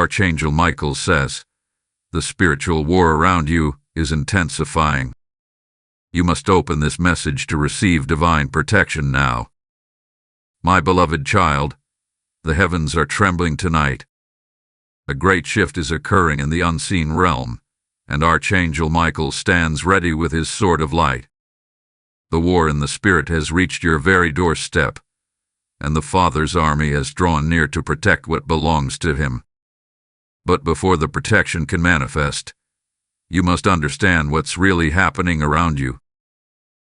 Archangel Michael says, the spiritual war around you is intensifying. You must open this message to receive divine protection now. My beloved child, the heavens are trembling tonight. A great shift is occurring in the unseen realm, and Archangel Michael stands ready with his sword of light. The war in the spirit has reached your very doorstep, and the Father's army has drawn near to protect what belongs to him. But before the protection can manifest, you must understand what's really happening around you.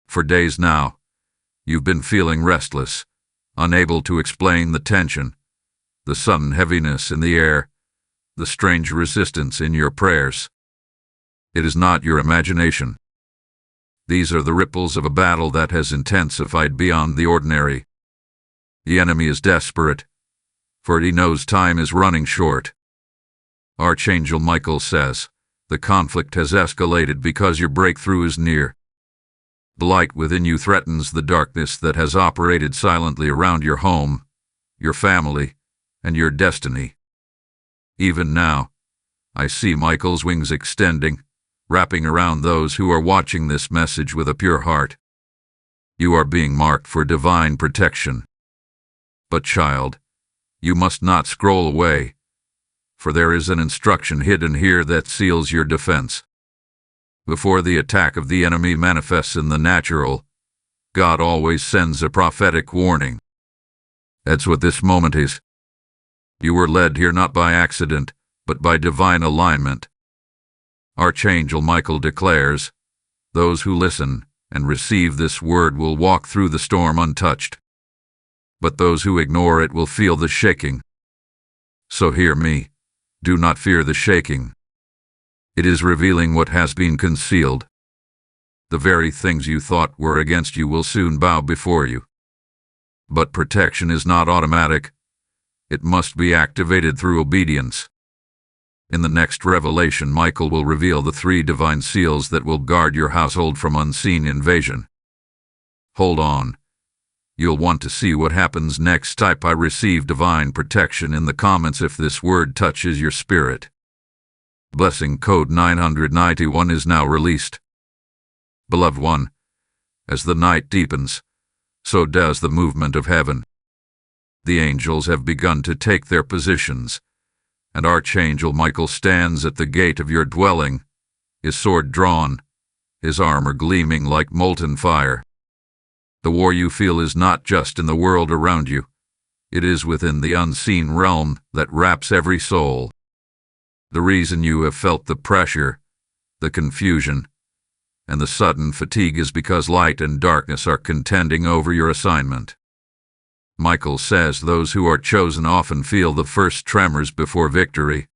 For days now, you've been feeling restless, unable to explain the tension, the sudden heaviness in the air, the strange resistance in your prayers. It is not your imagination. These are the ripples of a battle that has intensified beyond the ordinary. The enemy is desperate, for he knows time is running short. Archangel Michael says, the conflict has escalated because your breakthrough is near. The light within you threatens the darkness that has operated silently around your home, your family, and your destiny. Even now, I see Michael's wings extending, wrapping around those who are watching this message with a pure heart. You are being marked for divine protection. But child, you must not scroll away, for there is an instruction hidden here that seals your defense. Before the attack of the enemy manifests in the natural, God always sends a prophetic warning. That's what this moment is. You were led here not by accident, but by divine alignment. Archangel Michael declares, those who listen and receive this word will walk through the storm untouched. But those who ignore it will feel the shaking. So hear me, do not fear the shaking. It is revealing what has been concealed. The very things you thought were against you will soon bow before you. But protection is not automatic. It must be activated through obedience. In the next revelation, Michael will reveal the 3 divine seals that will guard your household from unseen invasion. Hold on. You'll want to see what happens next. Type I receive divine protection in the comments if this word touches your spirit. Blessing code 991 is now released. Beloved one, as the night deepens, so does the movement of heaven. The angels have begun to take their positions, and Archangel Michael stands at the gate of your dwelling, his sword drawn, his armor gleaming like molten fire. The war you feel is not just in the world around you, it is within the unseen realm that wraps every soul. The reason you have felt the pressure, the confusion, and the sudden fatigue is because light and darkness are contending over your assignment. Michael says those who are chosen often feel the first tremors before victory.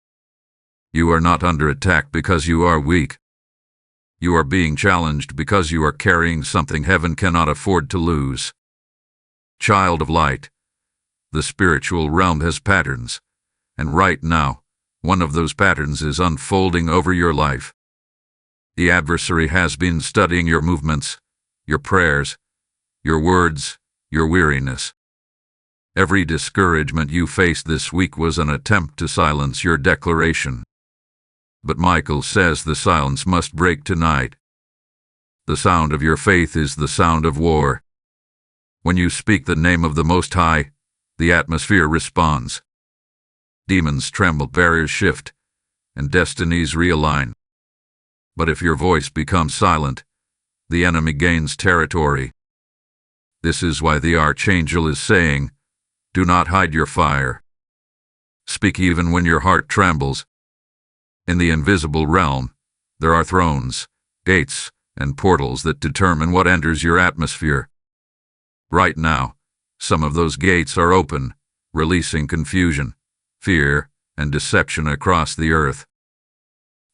You are not under attack because you are weak. You are being challenged because you are carrying something heaven cannot afford to lose. Child of light, the spiritual realm has patterns, and right now, one of those patterns is unfolding over your life. The adversary has been studying your movements, your prayers, your words, your weariness. Every discouragement you faced this week was an attempt to silence your declaration. But Michael says the silence must break tonight. The sound of your faith is the sound of war. When you speak the name of the Most High, the atmosphere responds. Demons tremble, barriers shift, and destinies realign. But if your voice becomes silent, the enemy gains territory. This is why the Archangel is saying, do not hide your fire. Speak even when your heart trembles. In the invisible realm, there are thrones, gates, and portals that determine what enters your atmosphere. Right now, some of those gates are open, releasing confusion, fear, and deception across the earth.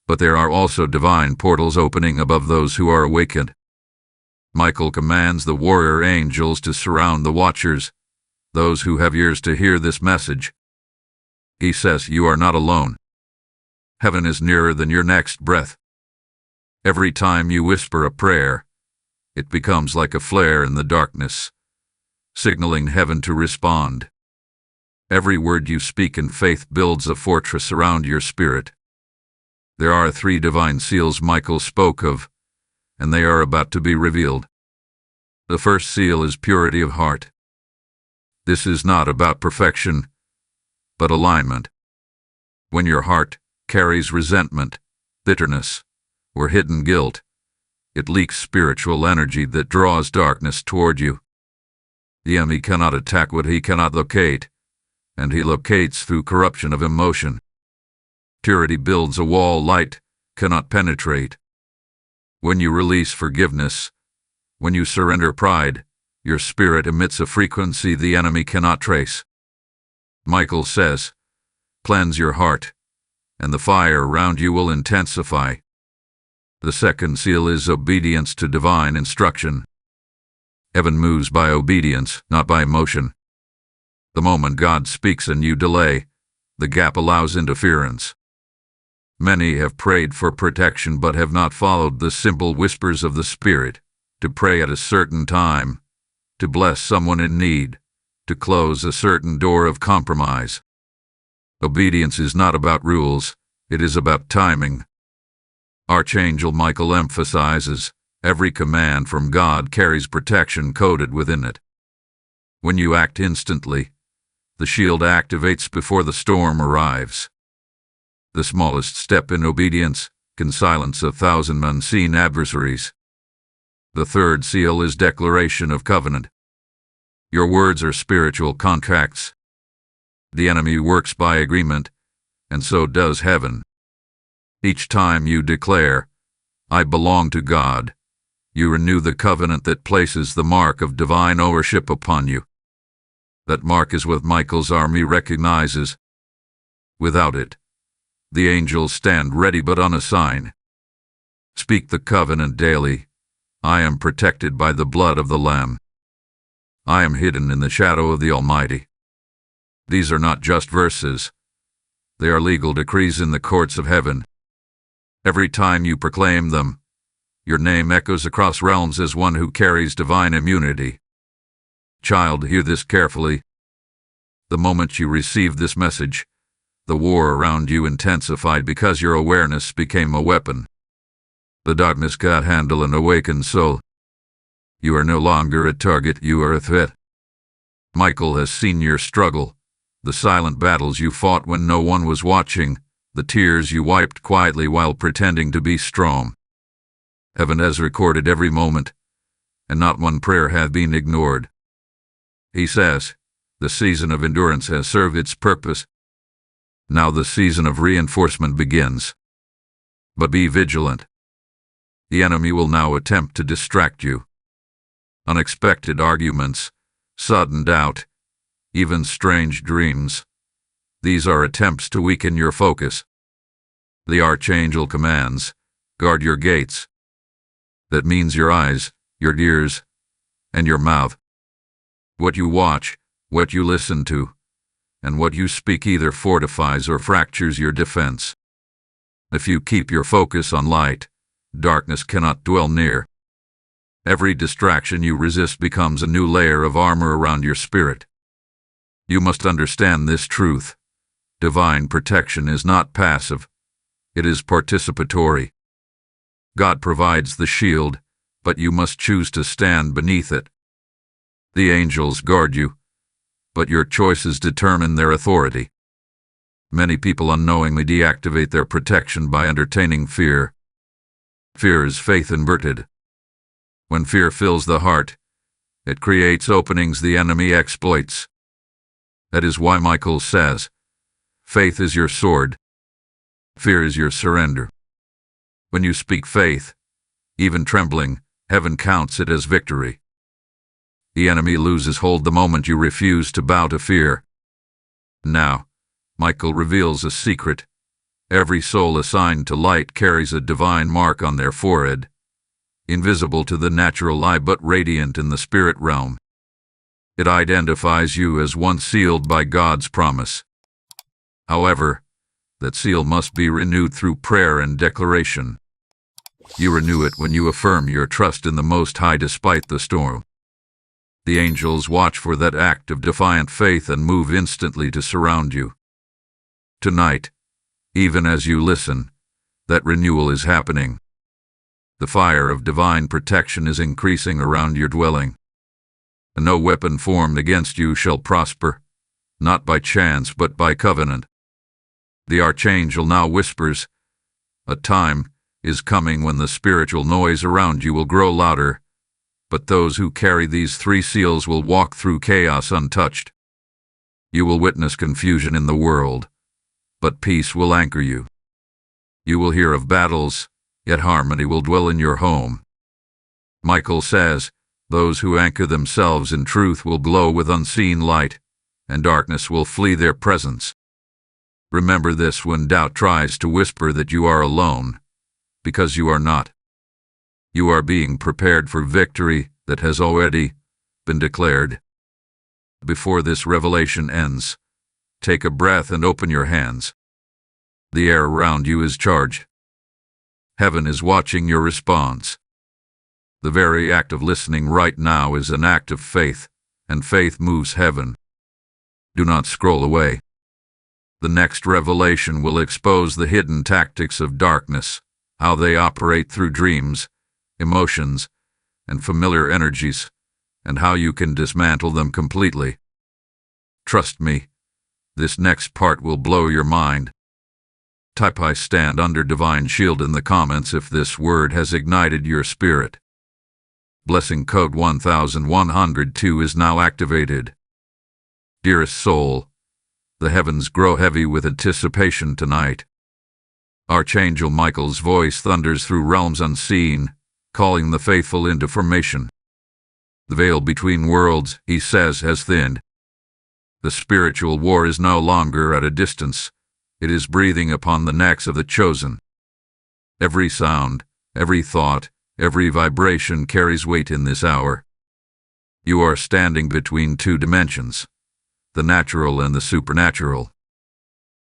But there are also divine portals opening above those who are awakened. Michael commands the warrior angels to surround the watchers, those who have ears to hear this message. He says you are not alone. Heaven is nearer than your next breath. Every time you whisper a prayer, it becomes like a flare in the darkness, signaling heaven to respond. Every word you speak in faith builds a fortress around your spirit. There are 3 divine seals Michael spoke of, and they are about to be revealed. The first seal is purity of heart. This is not about perfection, but alignment. When your heart carries resentment, bitterness, or hidden guilt, it leaks spiritual energy that draws darkness toward you. The enemy cannot attack what he cannot locate, and he locates through corruption of emotion. Purity builds a wall light cannot penetrate. When you release forgiveness, when you surrender pride, your spirit emits a frequency the enemy cannot trace. Michael says, "Cleanse your heart, and the fire around you will intensify." The second seal is obedience to divine instruction. Heaven moves by obedience, not by emotion. The moment God speaks and you delay, the gap allows interference. Many have prayed for protection but have not followed the simple whispers of the Spirit, to pray at a certain time, to bless someone in need, to close a certain door of compromise. Obedience is not about rules, it is about timing. Archangel Michael emphasizes, every command from God carries protection coded within it. When you act instantly, the shield activates before the storm arrives. The smallest step in obedience can silence 1,000 unseen adversaries. The third seal is declaration of covenant. Your words are spiritual contracts. The enemy works by agreement, and so does heaven. Each time you declare, "I belong to God," you renew the covenant that places the mark of divine ownership upon you. That mark is what Michael's army recognizes. Without it, the angels stand ready but unassigned. Speak the covenant daily. I am protected by the blood of the Lamb. I am hidden in the shadow of the Almighty. These are not just verses. They are legal decrees in the courts of heaven. Every time you proclaim them, your name echoes across realms as one who carries divine immunity. Child, hear this carefully. The moment you received this message, the war around you intensified because your awareness became a weapon. The darkness got handle and awakened soul. You are no longer a target, you are a threat. Michael has seen your struggle, the silent battles you fought when no one was watching, the tears you wiped quietly while pretending to be strong. Heaven has recorded every moment, and not one prayer has been ignored. He says, the season of endurance has served its purpose. Now the season of reinforcement begins. But be vigilant. The enemy will now attempt to distract you. Unexpected arguments, sudden doubt, even strange dreams. These are attempts to weaken your focus. The Archangel commands, guard your gates. That means your eyes, your ears, and your mouth. What you watch, what you listen to, and what you speak either fortifies or fractures your defense. If you keep your focus on light, darkness cannot dwell near. Every distraction you resist becomes a new layer of armor around your spirit. You must understand this truth. Divine protection is not passive. It is participatory. God provides the shield, but you must choose to stand beneath it. The angels guard you, but your choices determine their authority. Many people unknowingly deactivate their protection by entertaining fear. Fear is faith inverted. When fear fills the heart, it creates openings the enemy exploits. That is why Michael says, faith is your sword. Fear is your surrender. When you speak faith, even trembling, heaven counts it as victory. The enemy loses hold the moment you refuse to bow to fear. Now, Michael reveals a secret. Every soul assigned to light carries a divine mark on their forehead, invisible to the natural eye but radiant in the spirit realm. It identifies you as one sealed by God's promise. However, that seal must be renewed through prayer and declaration. You renew it when you affirm your trust in the Most High despite the storm. The angels watch for that act of defiant faith and move instantly to surround you. Tonight, even as you listen, that renewal is happening. The fire of divine protection is increasing around your dwelling. And no weapon formed against you shall prosper, not by chance but by covenant. The Archangel now whispers, "A time is coming when the spiritual noise around you will grow louder, but those who carry these 3 seals will walk through chaos untouched. You will witness confusion in the world, but peace will anchor you. You will hear of battles, yet harmony will dwell in your home." Michael says, "Those who anchor themselves in truth will glow with unseen light, and darkness will flee their presence." Remember this when doubt tries to whisper that you are alone, because you are not. You are being prepared for victory that has already been declared. Before this revelation ends, take a breath and open your hands. The air around you is charged. Heaven is watching your response. The very act of listening right now is an act of faith, and faith moves heaven. Do not scroll away. The next revelation will expose the hidden tactics of darkness, how they operate through dreams, emotions, and familiar energies, and how you can dismantle them completely. Trust me, this next part will blow your mind. Type "I stand under divine shield" in the comments if this word has ignited your spirit. Blessing code 1102 is now activated. Dearest soul, the heavens grow heavy with anticipation tonight. Archangel Michael's voice thunders through realms unseen, calling the faithful into formation. The veil between worlds, he says, has thinned. The spiritual war is no longer at a distance. It is breathing upon the necks of the chosen. Every sound, every thought, every vibration carries weight in this hour. You are standing between 2 dimensions, the natural and the supernatural.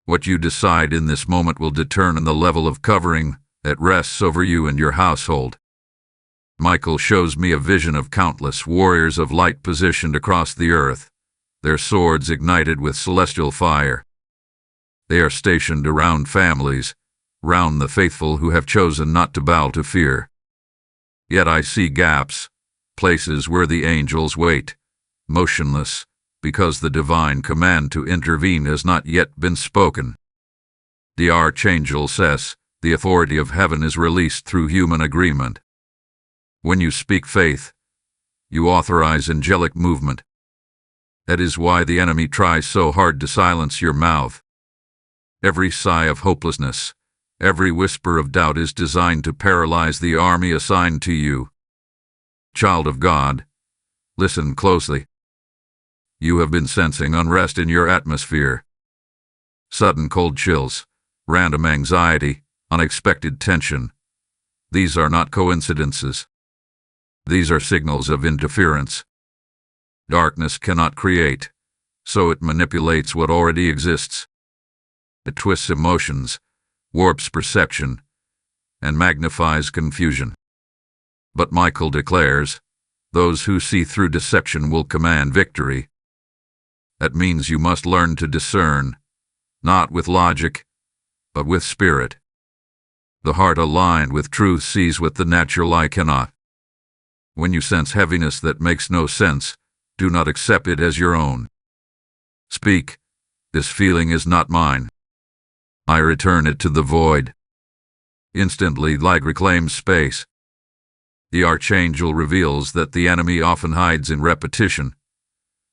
What you decide in this moment will determine the level of covering that rests over you and your household. Michael shows me a vision of countless warriors of light positioned across the earth, their swords ignited with celestial fire. They are stationed around families, round the faithful who have chosen not to bow to fear. Yet I see gaps, places where the angels wait, motionless, because the divine command to intervene has not yet been spoken. The Archangel says, the authority of heaven is released through human agreement. When you speak faith, you authorize angelic movement. That is why the enemy tries so hard to silence your mouth. Every sigh of hopelessness, every whisper of doubt is designed to paralyze the army assigned to you. Child of God, listen closely. You have been sensing unrest in your atmosphere. Sudden cold chills, random anxiety, unexpected tension. These are not coincidences. These are signals of interference. Darkness cannot create, so it manipulates what already exists. It twists emotions, warps perception, and magnifies confusion. But Michael declares, those who see through deception will command victory. That means you must learn to discern, not with logic, but with spirit. The heart aligned with truth sees what the natural eye cannot. When you sense heaviness that makes no sense, do not accept it as your own. Speak, this feeling is not mine. I return it to the void. Instantly, light reclaims space. The Archangel reveals that the enemy often hides in repetition.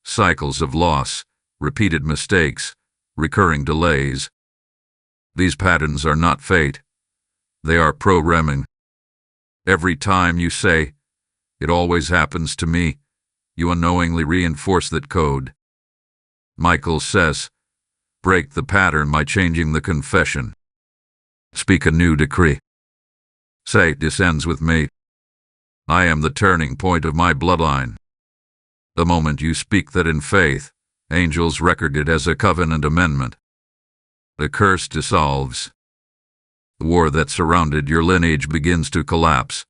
Cycles of loss, repeated mistakes, recurring delays. These patterns are not fate. They are programming. Every time you say, "It always happens to me," you unknowingly reinforce that code. Michael says, break the pattern by changing the confession. Speak a new decree. Say, "This ends with me. I am the turning point of my bloodline." The moment you speak that in faith, angels record it as a covenant amendment. The curse dissolves. The war that surrounded your lineage begins to collapse.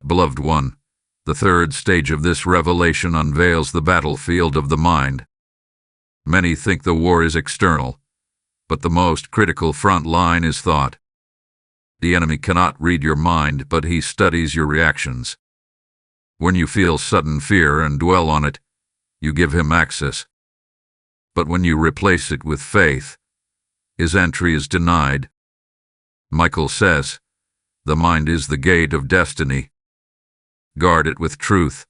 Beloved one, The third stage of this revelation unveils the battlefield of the mind. Many think the war is external, but the most critical front line is thought. The enemy cannot read your mind, but he studies your reactions. When you feel sudden fear and dwell on it, you give him access. But when you replace it with faith, his entry is denied. Michael says, "The mind is the gate of destiny. Guard it with truth,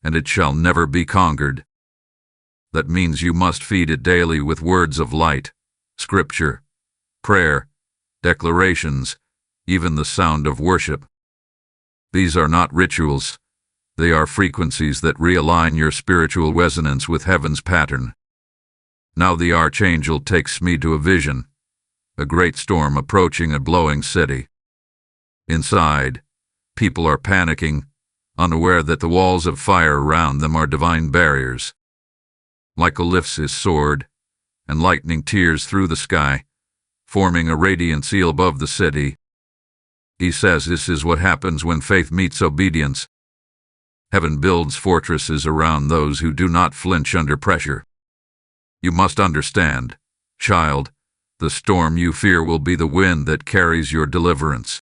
and it shall never be conquered." That means you must feed it daily with words of light, scripture, prayer, declarations, even the sound of worship. These are not rituals. They are frequencies that realign your spiritual resonance with heaven's pattern. Now the Archangel takes me to a vision, a great storm approaching a blowing city. Inside, people are panicking, unaware that the walls of fire around them are divine barriers. Michael lifts his sword, and lightning tears through the sky, forming a radiant seal above the city. He says this is what happens when faith meets obedience. Heaven builds fortresses around those who do not flinch under pressure. You must understand, child, the storm you fear will be the wind that carries your deliverance.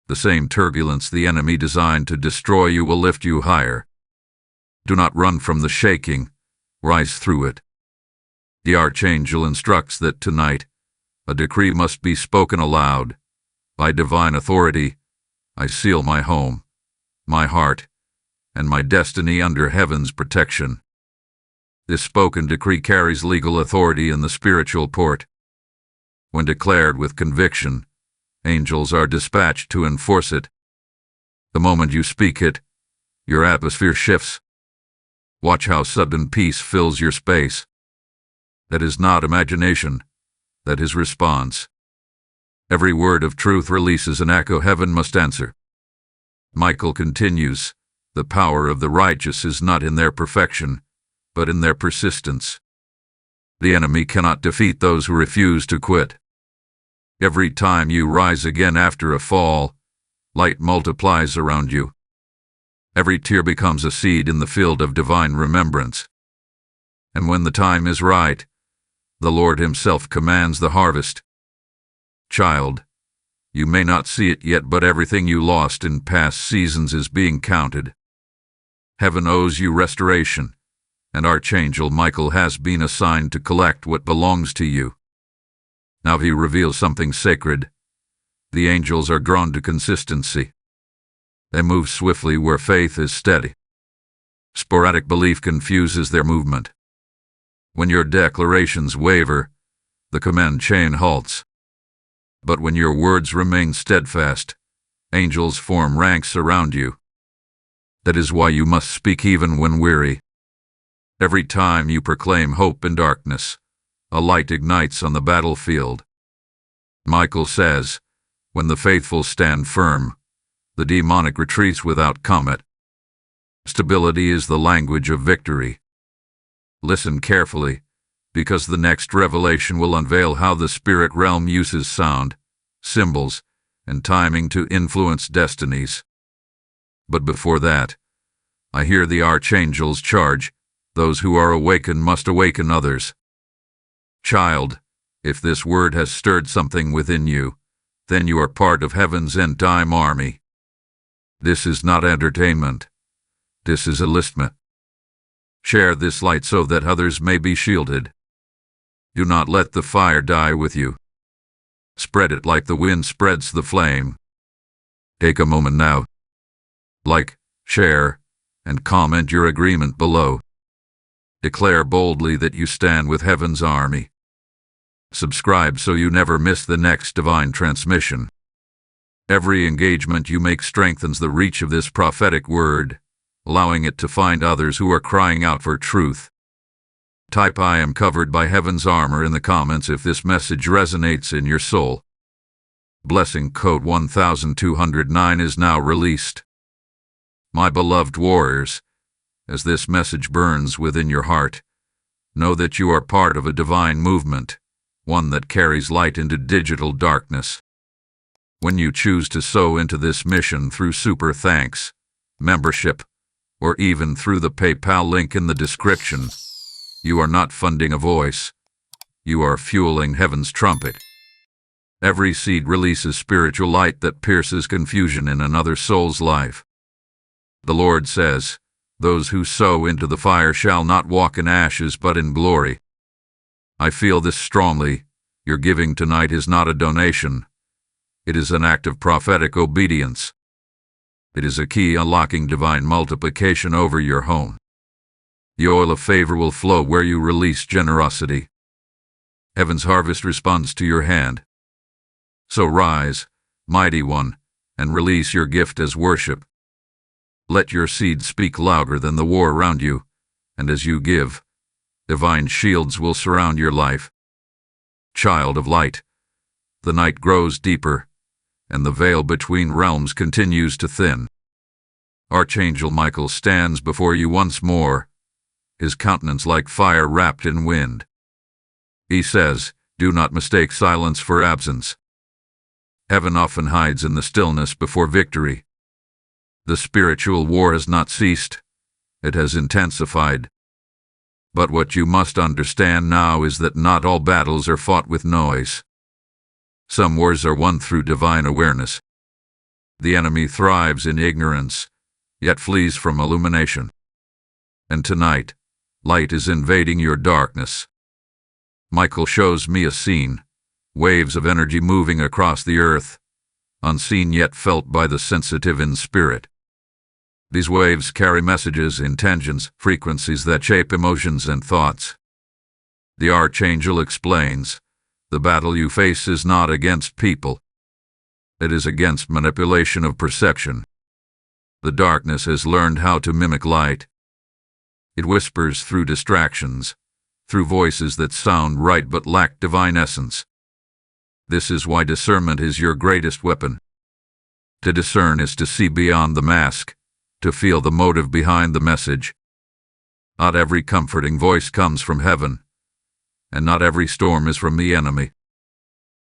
The same turbulence the enemy designed to destroy you will lift you higher. Do not run from the shaking, rise through it. The Archangel instructs that tonight, a decree must be spoken aloud. By divine authority, I seal my home, my heart, and my destiny under heaven's protection. This spoken decree carries legal authority in the spiritual court. When declared with conviction, angels are dispatched to enforce it. The moment you speak it, your atmosphere shifts. Watch how sudden peace fills your space. That is not imagination, that is response. Every word of truth releases an echo heaven must answer. Michael continues, the power of the righteous is not in their perfection, but in their persistence. The enemy cannot defeat those who refuse to quit. Every time you rise again after a fall, light multiplies around you. Every tear becomes a seed in the field of divine remembrance. And when the time is right, the Lord himself commands the harvest. Child, you may not see it yet, but everything you lost in past seasons is being counted. Heaven owes you restoration, and Archangel Michael has been assigned to collect what belongs to you. Now he reveals something sacred. The angels are drawn to consistency. They move swiftly where faith is steady. Sporadic belief confuses their movement. When your declarations waver, the command chain halts. But when your words remain steadfast, angels form ranks around you. That is why you must speak even when weary. Every time you proclaim hope in darkness, a light ignites on the battlefield. Michael says, when the faithful stand firm, the demonic retreats without comment. Stability is the language of victory. Listen carefully, because the next revelation will unveil how the spirit realm uses sound, symbols, and timing to influence destinies. But before that, I hear the Archangel's charge, those who are awakened must awaken others. Child, if this word has stirred something within you, then you are part of heaven's end-time army. This is not entertainment. This is enlistment. Share this light so that others may be shielded. Do not let the fire die with you. Spread it like the wind spreads the flame. Take a moment now. Like, share, and comment your agreement below. Declare boldly that you stand with heaven's army. Subscribe so you never miss the next divine transmission. Every engagement you make strengthens the reach of this prophetic word, allowing it to find others who are crying out for truth. Type "I am covered by heaven's armor" in the comments if this message resonates in your soul. Blessing code 1209 is now released. My beloved warriors, as this message burns within your heart, know that you are part of a divine movement, one that carries light into digital darkness. When you choose to sow into this mission through super thanks, membership, or even through the PayPal link in the description. You are not funding a voice. You are fueling heaven's trumpet. Every seed releases spiritual light that pierces confusion in another soul's life. The Lord says, "Those who sow into the fire shall not walk in ashes but in glory." I feel this strongly. Your giving tonight is not a donation. It is an act of prophetic obedience. It is a key unlocking divine multiplication over your home. The oil of favor will flow where you release generosity. Heaven's harvest responds to your hand. So rise, mighty one, and release your gift as worship. Let your seed speak louder than the war around you, and as you give, divine shields will surround your life. Child of light, the night grows deeper, and the veil between realms continues to thin. Archangel Michael stands before you once more, his countenance like fire wrapped in wind. He says, "Do not mistake silence for absence." Heaven often hides in the stillness before victory. The spiritual war has not ceased. It has intensified. But what you must understand now is that not all battles are fought with noise. Some wars are won through divine awareness. The enemy thrives in ignorance, yet flees from illumination. And tonight, light is invading your darkness. Michael shows me a scene, waves of energy moving across the earth, unseen yet felt by the sensitive in spirit. These waves carry messages, intentions, frequencies that shape emotions and thoughts. The Archangel explains, the battle you face is not against people. It is against manipulation of perception. The darkness has learned how to mimic light. It whispers through distractions, through voices that sound right but lack divine essence. This is why discernment is your greatest weapon. To discern is to see beyond the mask, to feel the motive behind the message. Not every comforting voice comes from heaven, and not every storm is from the enemy.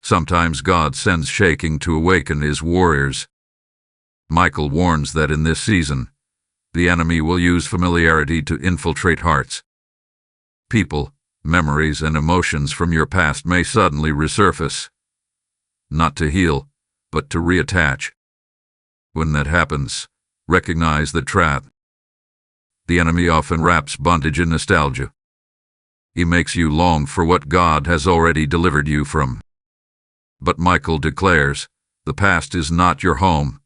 Sometimes God sends shaking to awaken his warriors. Michael warns that in this season, the enemy will use familiarity to infiltrate hearts. People, memories, and emotions from your past may suddenly resurface, not to heal, but to reattach. When that happens, recognize the trap. The enemy often wraps bondage in nostalgia. He makes you long for what God has already delivered you from. But Michael declares, the past is not your home.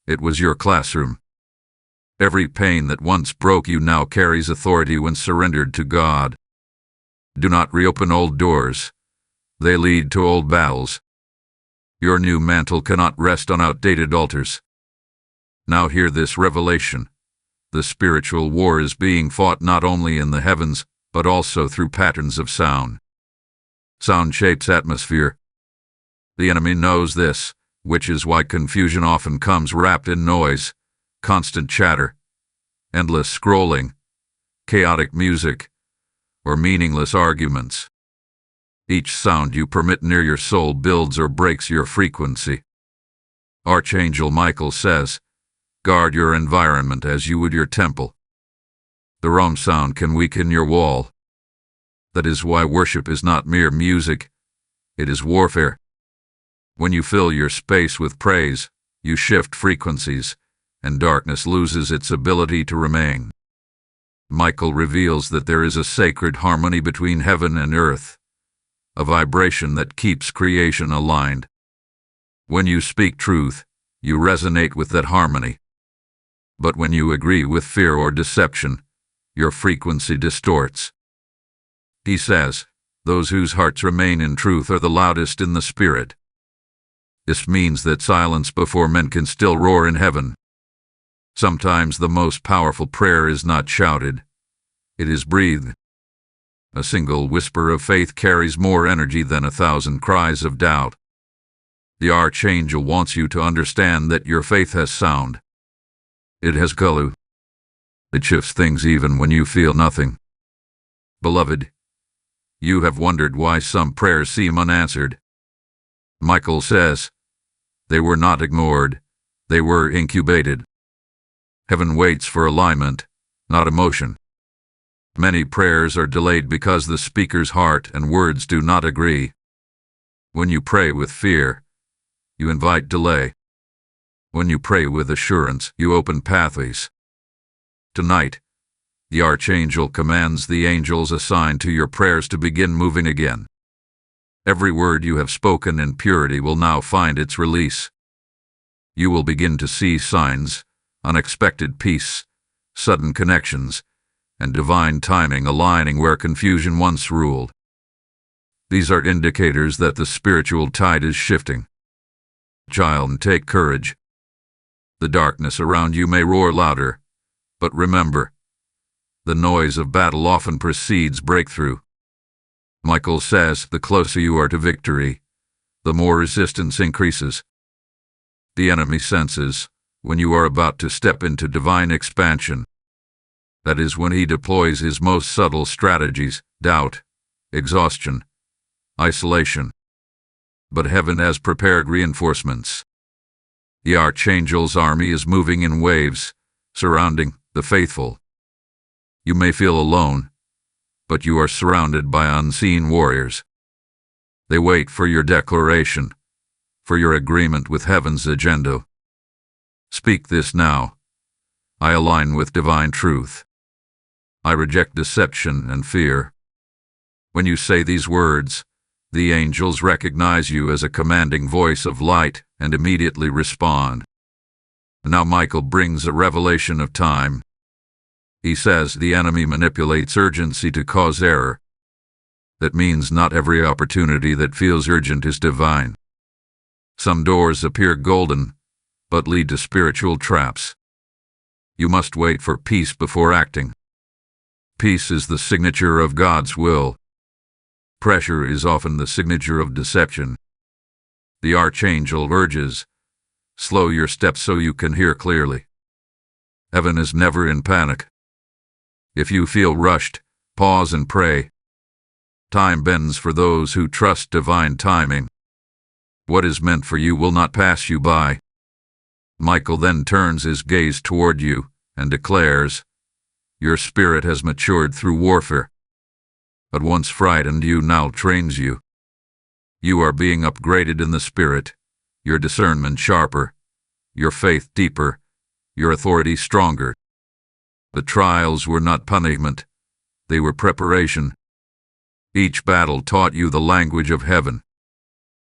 It was your classroom. Every pain that once broke you now carries authority when surrendered to God. Do not reopen old doors. They lead to old battles. Your new mantle cannot rest on outdated altars. Now hear this revelation. The spiritual war is being fought not only in the heavens, but also through patterns of sound. Sound shapes atmosphere. The enemy knows this, which is why confusion often comes wrapped in noise, constant chatter, endless scrolling, chaotic music, or meaningless arguments. Each sound you permit near your soul builds or breaks your frequency. Archangel Michael says, guard your environment as you would your temple. The wrong sound can weaken your wall. That is why worship is not mere music, it is warfare. When you fill your space with praise, you shift frequencies, and darkness loses its ability to remain. Michael reveals that there is a sacred harmony between heaven and earth, a vibration that keeps creation aligned. When you speak truth, you resonate with that harmony. But when you agree with fear or deception, your frequency distorts. He says, those whose hearts remain in truth are the loudest in the spirit. This means that silence before men can still roar in heaven. Sometimes the most powerful prayer is not shouted, it is breathed. A single whisper of faith carries more energy than 1,000 cries of doubt. The Archangel wants you to understand that your faith has sound. It has color. It shifts things even when you feel nothing. Beloved, you have wondered why some prayers seem unanswered. Michael says, they were not ignored, they were incubated. Heaven waits for alignment, not emotion. Many prayers are delayed because the speaker's heart and words do not agree. When you pray with fear, you invite delay. When you pray with assurance, you open pathways. Tonight, the Archangel commands the angels assigned to your prayers to begin moving again. Every word you have spoken in purity will now find its release. You will begin to see signs, unexpected peace, sudden connections, and divine timing aligning where confusion once ruled. These are indicators that the spiritual tide is shifting. Child, take courage. The darkness around you may roar louder, but remember, the noise of battle often precedes breakthrough. Michael says the closer you are to victory, the more resistance increases. The enemy senses when you are about to step into divine expansion. That is when he deploys his most subtle strategies: doubt, exhaustion, isolation. But heaven has prepared reinforcements. The Archangel's army is moving in waves, surrounding the faithful. You may feel alone, but you are surrounded by unseen warriors. They wait for your declaration, for your agreement with heaven's agenda. Speak this now. I align with divine truth. I reject deception and fear. When you say these words, the angels recognize you as a commanding voice of light and immediately respond. Now Michael brings a revelation of time. He says the enemy manipulates urgency to cause error. That means not every opportunity that feels urgent is divine. Some doors appear golden, but lead to spiritual traps. You must wait for peace before acting. Peace is the signature of God's will. Pressure is often the signature of deception. The Archangel urges, slow your steps so you can hear clearly. Heaven is never in panic. If you feel rushed, pause and pray. Time bends for those who trust divine timing. What is meant for you will not pass you by. Michael then turns his gaze toward you and declares, your spirit has matured through warfare. But once frightened, you now trains you. You are being upgraded in the spirit, your discernment sharper, your faith deeper, your authority stronger. The trials were not punishment, they were preparation. Each battle taught you the language of heaven.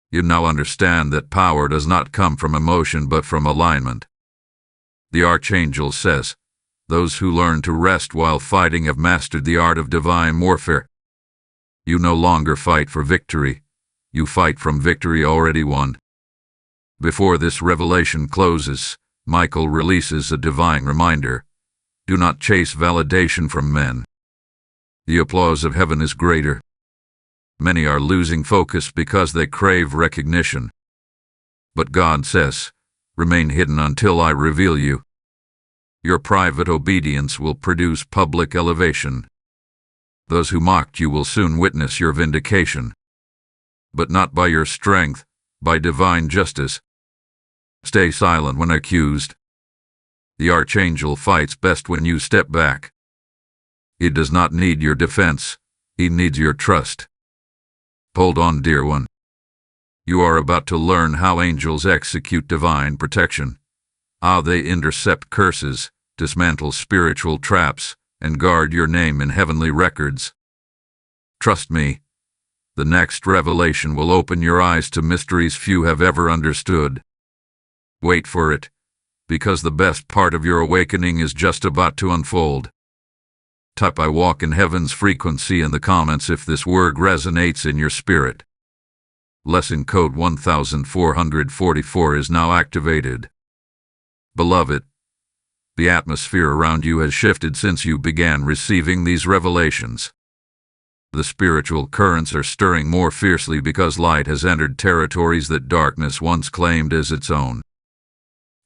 You now understand that power does not come from emotion but from alignment. The Archangel says, those who learn to rest while fighting have mastered the art of divine warfare. You no longer fight for victory, you fight from victory already won. Before this revelation closes, Michael releases a divine reminder. Do not chase validation from men. The applause of heaven is greater. Many are losing focus because they crave recognition. But God says, remain hidden until I reveal you. Your private obedience will produce public elevation. Those who mocked you will soon witness your vindication. But not by your strength, by divine justice. Stay silent when accused. The Archangel fights best when you step back. He does not need your defense, he needs your trust. Hold on, dear one. You are about to learn how angels execute divine protection, how they intercept curses, dismantle spiritual traps, and guard your name in heavenly records. Trust me, the next revelation will open your eyes to mysteries few have ever understood. Wait for it, because the best part of your awakening is just about to unfold. Type I walk in heaven's frequency in the comments if this word resonates in your spirit. Lesson code 1444 is now activated. Beloved, the atmosphere around you has shifted since you began receiving these revelations. The spiritual currents are stirring more fiercely because light has entered territories that darkness once claimed as its own.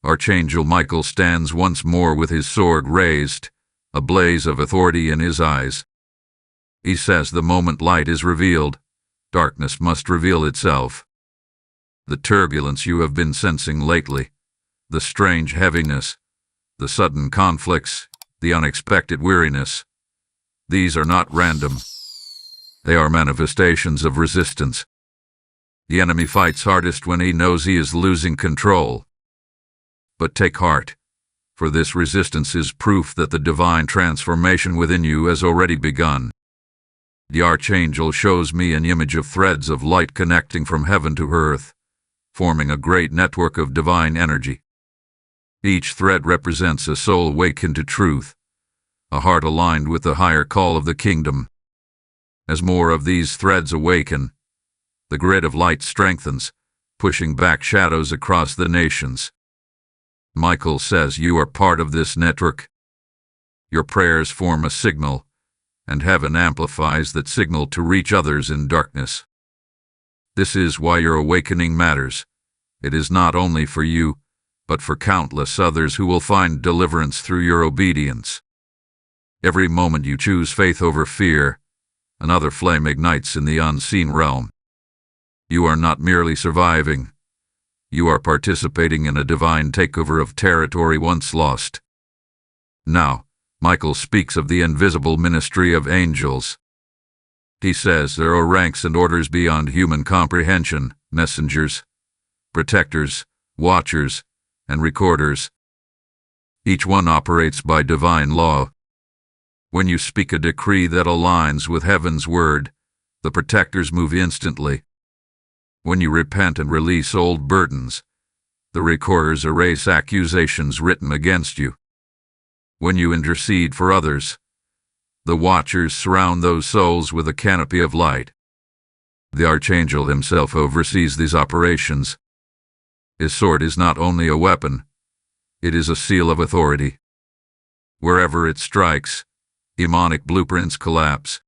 Archangel Michael stands once more with his sword raised, a blaze of authority in his eyes. He says the moment light is revealed, darkness must reveal itself. The turbulence you have been sensing lately, the strange heaviness, The sudden conflicts, the unexpected weariness, these are not random. They are manifestations of resistance. The enemy fights hardest when he knows he is losing control. But take heart, for this resistance is proof that the divine transformation within you has already begun. The Archangel shows me an image of threads of light connecting from heaven to earth, forming a great network of divine energy. Each thread represents a soul awakened to truth, a heart aligned with the higher call of the kingdom. As more of these threads awaken, the grid of light strengthens, pushing back shadows across the nations. Michael says you are part of this network. Your prayers form a signal, and heaven amplifies that signal to reach others in darkness. This is why your awakening matters. It is not only for you, but for countless others who will find deliverance through your obedience. Every moment you choose faith over fear, another flame ignites in the unseen realm. You are not merely surviving. You are participating in a divine takeover of territory once lost. Now, Michael speaks of the invisible ministry of angels. He says there are ranks and orders beyond human comprehension: messengers, protectors, watchers, and recorders. Each one operates by divine law. When you speak a decree that aligns with heaven's word, the protectors move instantly. When you repent and release old burdens, the recorders erase accusations written against you. When you intercede for others, the watchers surround those souls with a canopy of light. The Archangel himself oversees these operations. His sword is not only a weapon, it is a seal of authority. Wherever it strikes, demonic blueprints collapse.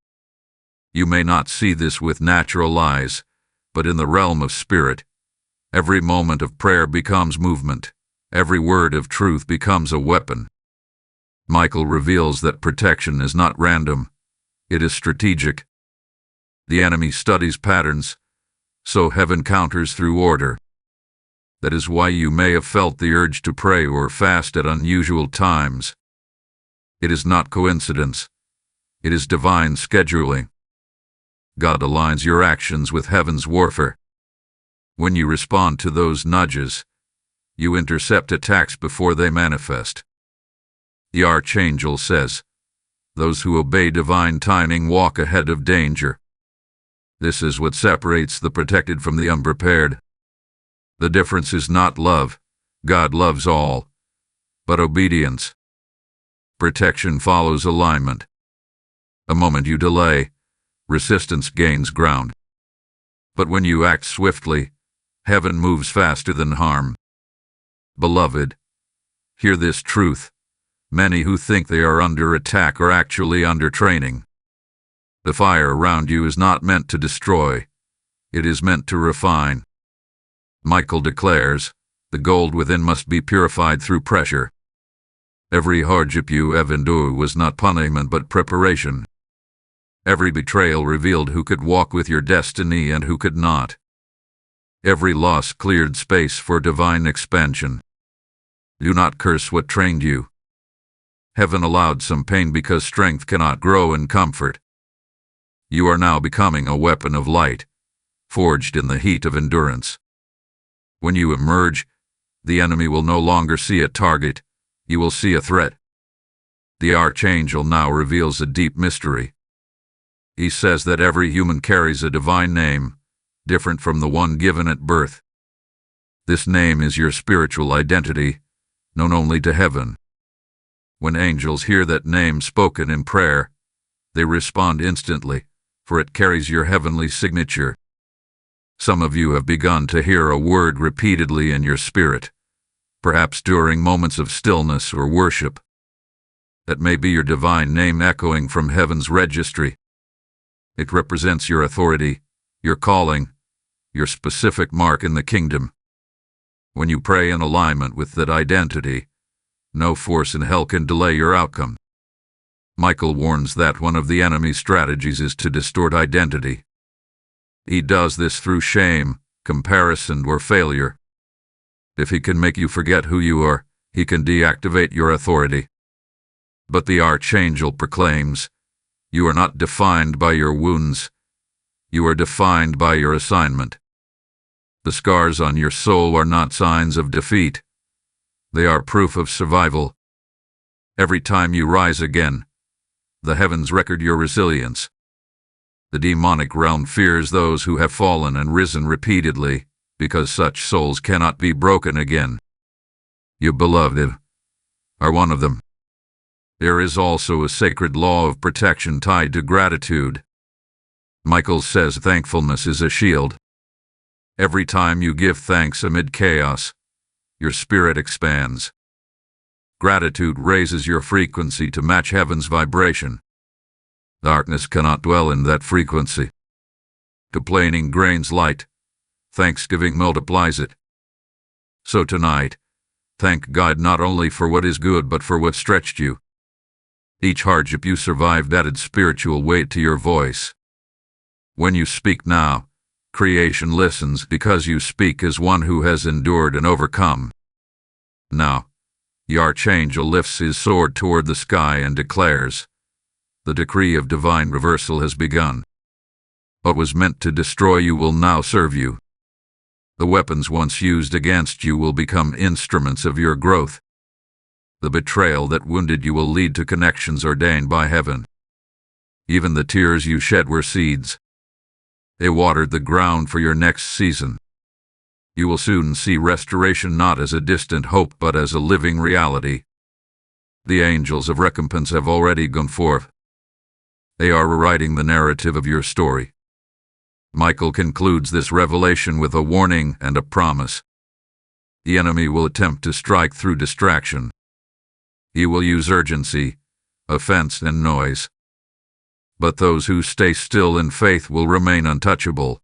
You may not see this with natural eyes, but in the realm of spirit, every moment of prayer becomes movement. Every word of truth becomes a weapon. Michael reveals that protection is not random, it is strategic. The enemy studies patterns, so heaven counters through order. That is why you may have felt the urge to pray or fast at unusual times. It is not coincidence. It is divine scheduling. God aligns your actions with heaven's warfare. When you respond to those nudges, you intercept attacks before they manifest. The Archangel says, those who obey divine timing walk ahead of danger. This is what separates the protected from the unprepared. The difference is not love, God loves all, but obedience. Protection follows alignment. A moment you delay, resistance gains ground. But when you act swiftly, heaven moves faster than harm. Beloved, hear this truth. Many who think they are under attack are actually under training. The fire around you is not meant to destroy. It is meant to refine. Michael declares, the gold within must be purified through pressure. Every hardship you have endured was not punishment but preparation. Every betrayal revealed who could walk with your destiny and who could not. Every loss cleared space for divine expansion. Do not curse what trained you. Heaven allowed some pain because strength cannot grow in comfort. You are now becoming a weapon of light, forged in the heat of endurance. When you emerge, the enemy will no longer see a target, you will see a threat. The Archangel now reveals a deep mystery. He says that every human carries a divine name, different from the one given at birth. This name is your spiritual identity, known only to heaven. When angels hear that name spoken in prayer, they respond instantly, for it carries your heavenly signature. Some of you have begun to hear a word repeatedly in your spirit, perhaps during moments of stillness or worship. That may be your divine name echoing from heaven's registry. It represents your authority, your calling, your specific mark in the kingdom. When you pray in alignment with that identity, no force in hell can delay your outcome. Michael warns that one of the enemy's strategies is to distort identity. He does this through shame, comparison, or failure. If he can make you forget who you are, he can deactivate your authority. But the Archangel proclaims, you are not defined by your wounds. You are defined by your assignment. The scars on your soul are not signs of defeat. They are proof of survival. Every time you rise again, the heavens record your resilience. The demonic realm fears those who have fallen and risen repeatedly, because such souls cannot be broken again. You, beloved, are one of them. There is also a sacred law of protection tied to gratitude. Michael says thankfulness is a shield. Every time you give thanks amid chaos, your spirit expands. Gratitude raises your frequency to match heaven's vibration. Darkness cannot dwell in that frequency. Complaining drains light. Thanksgiving multiplies it. So tonight, thank God not only for what is good but for what stretched you. Each hardship you survived added spiritual weight to your voice. When you speak now, creation listens because you speak as one who has endured and overcome. Now, the Archangel lifts his sword toward the sky and declares, the decree of divine reversal has begun. What was meant to destroy you will now serve you. The weapons once used against you will become instruments of your growth. The betrayal that wounded you will lead to connections ordained by heaven. Even the tears you shed were seeds. They watered the ground for your next season. You will soon see restoration not as a distant hope but as a living reality. The angels of recompense have already gone forth. They are rewriting the narrative of your story. Michael concludes this revelation with a warning and a promise. The enemy will attempt to strike through distraction. He will use urgency, offense, and noise. But those who stay still in faith will remain untouchable.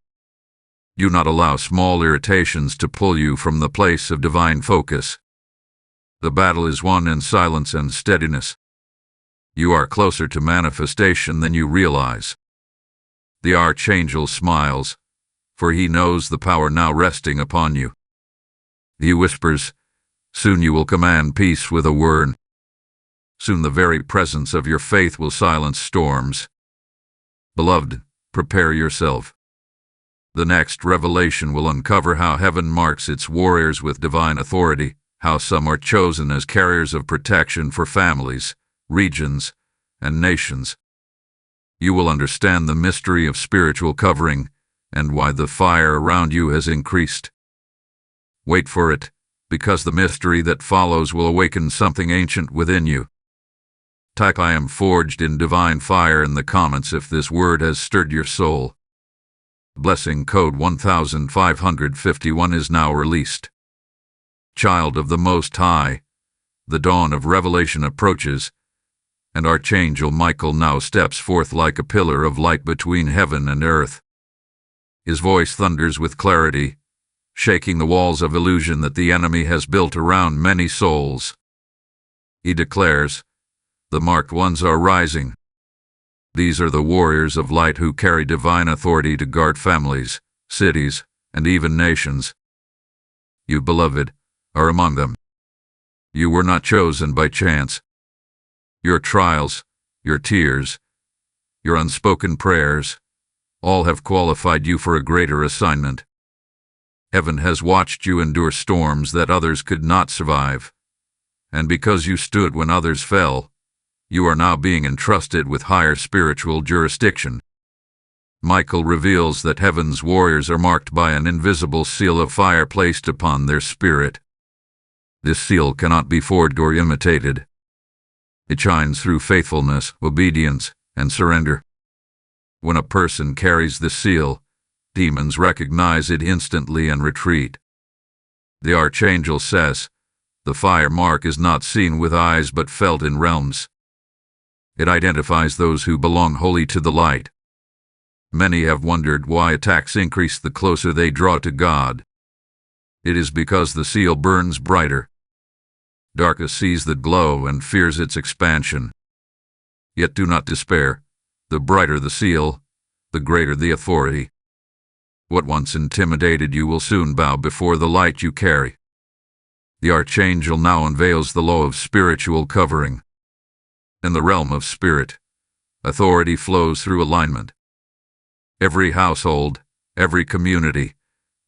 Do not allow small irritations to pull you from the place of divine focus. The battle is won in silence and steadiness. You are closer to manifestation than you realize. The Archangel smiles, for he knows the power now resting upon you. He whispers, soon you will command peace with a word. Soon the very presence of your faith will silence storms. Beloved, prepare yourself. The next revelation will uncover how heaven marks its warriors with divine authority, how some are chosen as carriers of protection for families, regions, and nations. You will understand the mystery of spiritual covering and why the fire around you has increased. Wait for it, because the mystery that follows will awaken something ancient within you. Type I am forged in divine fire in the comments if this word has stirred your soul. Blessing code 1551 is now released. Child of the Most High, the dawn of revelation approaches, and Archangel Michael now steps forth like a pillar of light between heaven and earth. His voice thunders with clarity, shaking the walls of illusion that the enemy has built around many souls. He declares, the marked ones are rising. These are the warriors of light who carry divine authority to guard families, cities, and even nations. You, beloved, are among them. You were not chosen by chance. Your trials, your tears, your unspoken prayers, all have qualified you for a greater assignment. Heaven has watched you endure storms that others could not survive, and because you stood when others fell, you are now being entrusted with higher spiritual jurisdiction. Michael reveals that heaven's warriors are marked by an invisible seal of fire placed upon their spirit. This seal cannot be forged or imitated. It shines through faithfulness, obedience, and surrender. When a person carries this seal, demons recognize it instantly and retreat. The Archangel says, the fire mark is not seen with eyes but felt in realms. It identifies those who belong wholly to the light. Many have wondered why attacks increase the closer they draw to God. It is because the seal burns brighter. Darkness sees the glow and fears its expansion. Yet do not despair. The brighter the seal, the greater the authority. What once intimidated you will soon bow before the light you carry. The Archangel now unveils the law of spiritual covering. In the realm of spirit, authority flows through alignment. Every household, every community,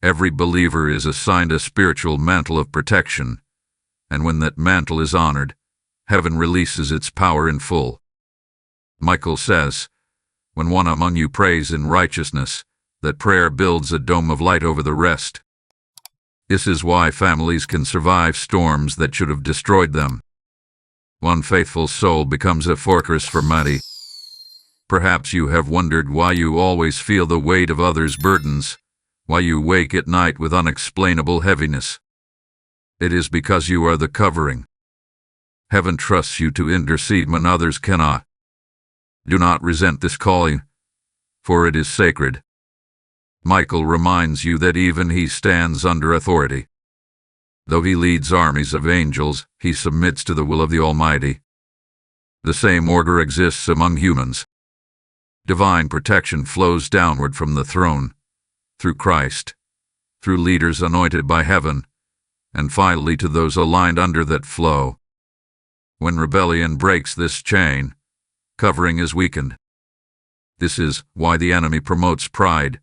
every believer is assigned a spiritual mantle of protection, and when that mantle is honored, heaven releases its power in full. Michael says, "When one among you prays in righteousness, that prayer builds a dome of light over the rest." This is why families can survive storms that should have destroyed them. One faithful soul becomes a fortress for many. Perhaps you have wondered why you always feel the weight of others' burdens, why you wake at night with unexplainable heaviness. It is because you are the covering. Heaven trusts you to intercede when others cannot. Do not resent this calling, for it is sacred. Michael reminds you that even he stands under authority. Though he leads armies of angels, he submits to the will of the Almighty. The same order exists among humans. Divine protection flows downward from the throne, through Christ, through leaders anointed by heaven, and finally to those aligned under that flow. When rebellion breaks this chain, covering is weakened. This is why the enemy promotes pride,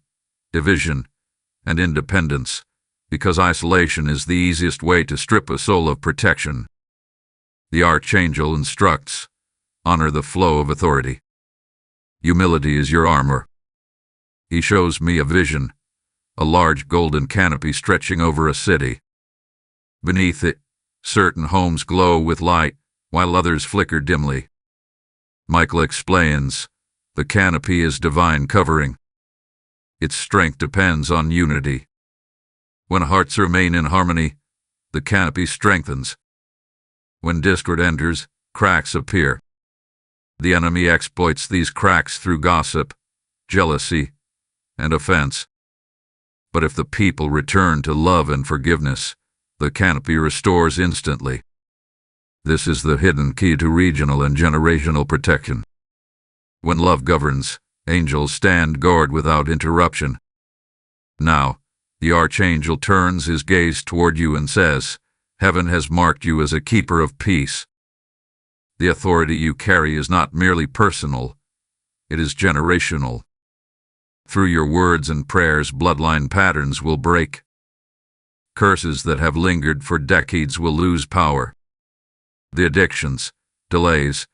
division, and independence, because isolation is the easiest way to strip a soul of protection. The Archangel instructs, honor the flow of authority. Humility is your armor. He shows me a vision, a large golden canopy stretching over a city. Beneath it, certain homes glow with light, while others flicker dimly. Michael explains, the canopy is divine covering. Its strength depends on unity. When hearts remain in harmony, the canopy strengthens. When discord enters, cracks appear. The enemy exploits these cracks through gossip, jealousy, and offense. But if the people return to love and forgiveness, the canopy restores instantly. This is the hidden key to regional and generational protection. When love governs, angels stand guard without interruption. Now, the Archangel turns his gaze toward you and says, "Heaven has marked you as a keeper of peace." The authority you carry is not merely personal, it is generational. Through your words and prayers, bloodline patterns will break. Curses that have lingered for decades will lose power. The addictions, delays,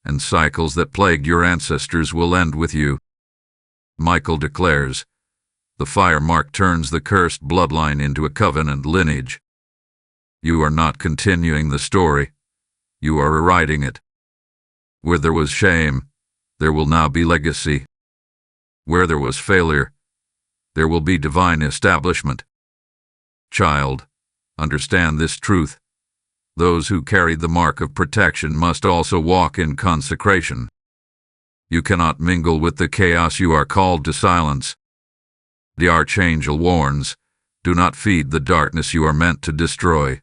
and cycles that plagued your ancestors will end with you. Michael declares, the fire mark turns the cursed bloodline into a covenant lineage. You are not continuing the story, you are rewriting it. Where there was shame, there will now be legacy. Where there was failure, there will be divine establishment. Child, understand this truth. Those who carry the mark of protection must also walk in consecration. You cannot mingle with the chaos you are called to silence. The Archangel warns, do not feed the darkness you are meant to destroy.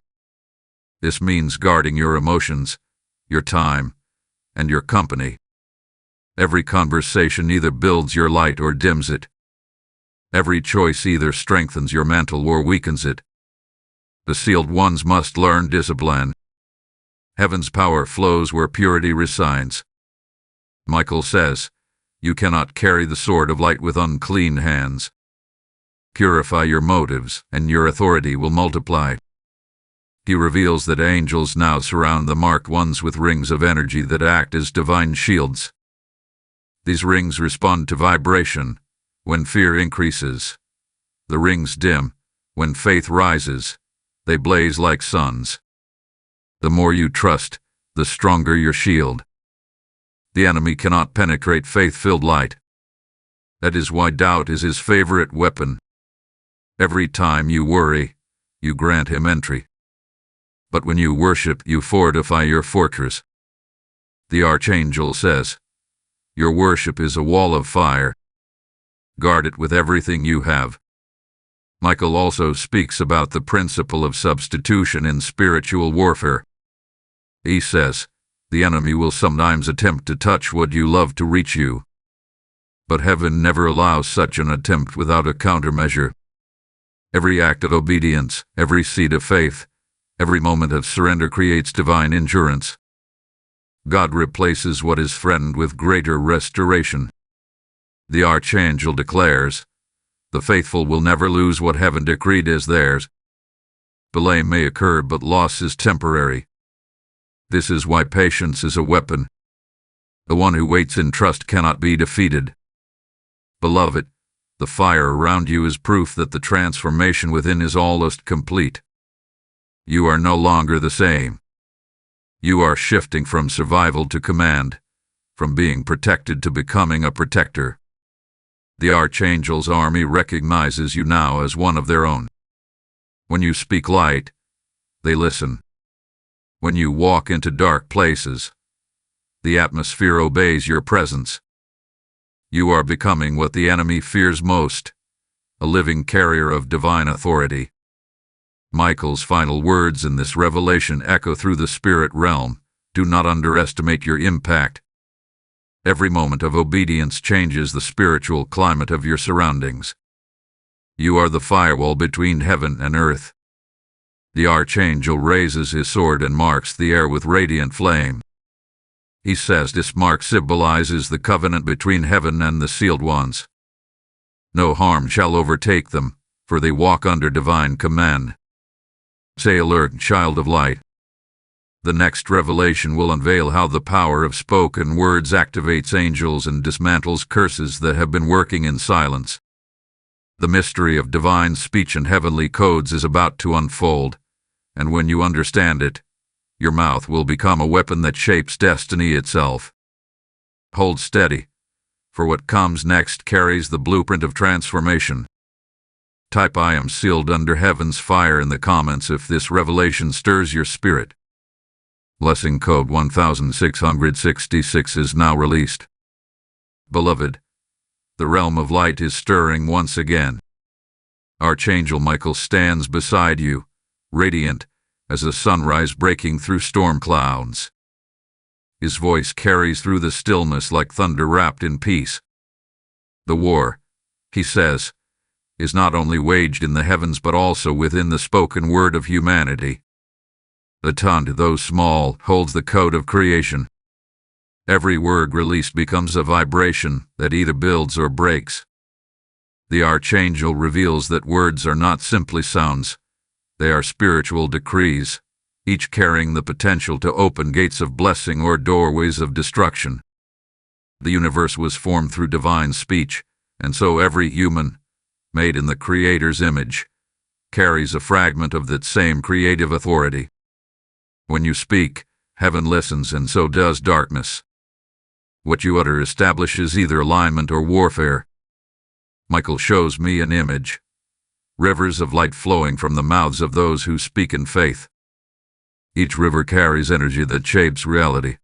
This means guarding your emotions, your time, and your company. Every conversation either builds your light or dims it. Every choice either strengthens your mantle or weakens it. The sealed ones must learn discipline. Heaven's power flows where purity resides. Michael says, you cannot carry the sword of light with unclean hands. Purify your motives, and your authority will multiply. He reveals that angels now surround the marked ones with rings of energy that act as divine shields. These rings respond to vibration when fear increases. The rings dim when faith rises. They blaze like suns. The more you trust, the stronger your shield. The enemy cannot penetrate faith-filled light. That is why doubt is his favorite weapon. Every time you worry, you grant him entry. But when you worship, you fortify your fortress. The Archangel says, your worship is a wall of fire. Guard it with everything you have. Michael also speaks about the principle of substitution in spiritual warfare. He says, the enemy will sometimes attempt to touch what you love to reach you. But heaven never allows such an attempt without a countermeasure. Every act of obedience, every seed of faith, Every moment of surrender creates divine endurance. God replaces what is threatened with greater restoration. The Archangel declares, "The faithful will never lose what heaven decreed as theirs. Delay may occur, but loss is temporary. This is why patience is a weapon. The one who waits in trust cannot be defeated." Beloved, the fire around you is proof that the transformation within is almost complete. You are no longer the same. You are shifting from survival to command, from being protected to becoming a protector. The Archangel's army recognizes you now as one of their own. When you speak light, they listen. When you walk into dark places, the atmosphere obeys your presence. You are becoming what the enemy fears most, a living carrier of divine authority. Michael's final words in this revelation echo through the spirit realm. Do not underestimate your impact. Every moment of obedience changes the spiritual climate of your surroundings. You are the firewall between heaven and earth. The Archangel raises his sword and marks the air with radiant flame. He says this mark symbolizes the covenant between heaven and the sealed ones. No harm shall overtake them, for they walk under divine command. Stay alert, child of light. The next revelation will unveil how the power of spoken words activates angels and dismantles curses that have been working in silence. The mystery of divine speech and heavenly codes is about to unfold, and when you understand it, your mouth will become a weapon that shapes destiny itself. Hold steady, for what comes next carries the blueprint of transformation. Type "I am sealed under heaven's fire" in the comments if this revelation stirs your spirit. Blessing code 1666 is now released. Beloved, the realm of light is stirring once again. Archangel Michael stands beside you, radiant as a sunrise breaking through storm clouds. His voice carries through the stillness like thunder wrapped in peace. The war, he says, is not only waged in the heavens but also within the spoken word of humanity. The tongue, though small, holds the code of creation. Every word released becomes a vibration that either builds or breaks. The Archangel reveals that words are not simply sounds. They are spiritual decrees, each carrying the potential to open gates of blessing or doorways of destruction. The universe was formed through divine speech, and so every human, made in the Creator's image, carries a fragment of that same creative authority. When you speak, heaven listens, and so does darkness. What you utter establishes either alignment or warfare. Michael shows me an image. Rivers of light flowing from the mouths of those who speak in faith. Each river carries energy that shapes reality.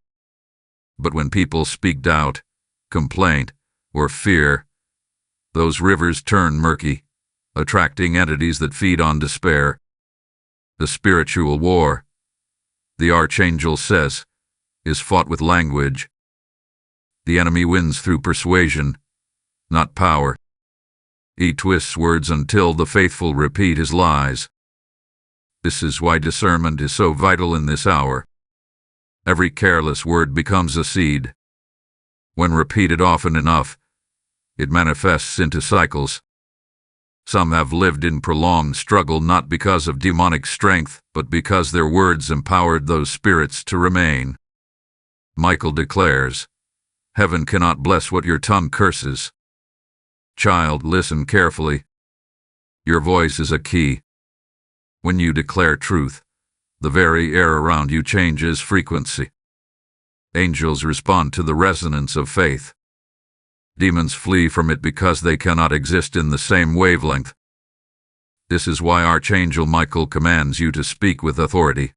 But when people speak doubt, complaint, or fear, those rivers turn murky, attracting entities that feed on despair. The spiritual war, the Archangel says, is fought with language. The enemy wins through persuasion, not power. He twists words until the faithful repeat his lies. This is why discernment is so vital in this hour. Every careless word becomes a seed. When repeated often enough, it manifests into cycles. Some have lived in prolonged struggle not because of demonic strength, but because their words empowered those spirits to remain. Michael declares, "Heaven cannot bless what your tongue curses." Child, listen carefully. Your voice is a key. When you declare truth, the very air around you changes frequency. Angels respond to the resonance of faith. Demons flee from it because they cannot exist in the same wavelength. This is why Archangel Michael commands you to speak with authority.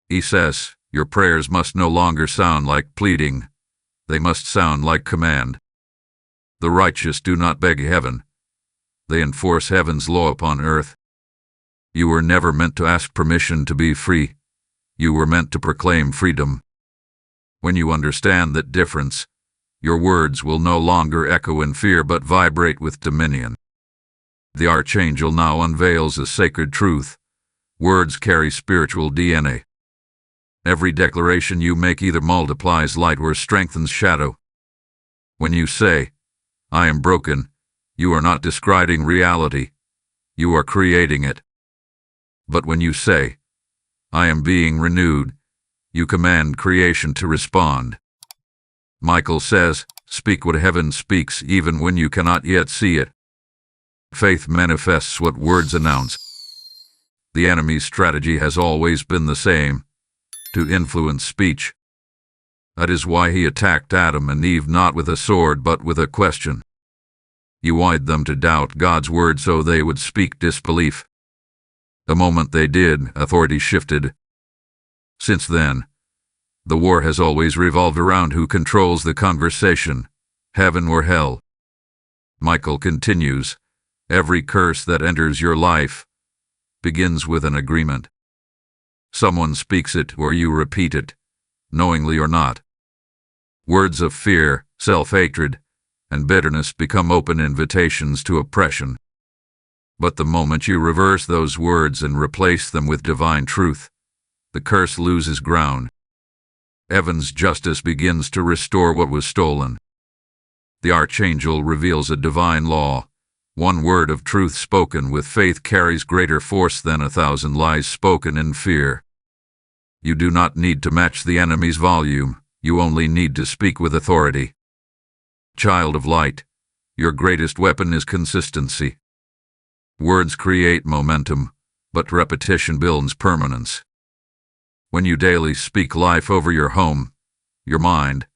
He says, your prayers must no longer sound like pleading. They must sound like command. The righteous do not beg heaven. They enforce heaven's law upon earth. You were never meant to ask permission to be free. You were meant to proclaim freedom. When you understand that difference, your words will no longer echo in fear but vibrate with dominion. The Archangel now unveils a sacred truth. Words carry spiritual DNA. Every declaration you make either multiplies light or strengthens shadow. When you say, "I am broken," you are not describing reality. You are creating it. But when you say, "I am being renewed," you command creation to respond. Michael says, "Speak what heaven speaks even when you cannot yet see it." Faith manifests what words announce. The enemy's strategy has always been the same: to influence speech. That is why he attacked Adam and Eve not with a sword but with a question. He wanted them to doubt God's word so they would speak disbelief. The moment they did, authority shifted. Since then, the war has always revolved around who controls the conversation, heaven or hell. Michael continues, "Every curse that enters your life begins with an agreement. Someone speaks it or you repeat it, knowingly or not. Words of fear, self-hatred, and bitterness become open invitations to oppression. But the moment you reverse those words and replace them with divine truth, the curse loses ground. Heaven's justice begins to restore what was stolen. The Archangel reveals a divine law. One word of truth spoken with faith carries greater force than 1,000 lies spoken in fear. You do not need to match the enemy's volume. You only need to speak with authority. Child of light, your greatest weapon is consistency. Words create momentum, but repetition builds permanence. When you daily speak life over your home, your mind,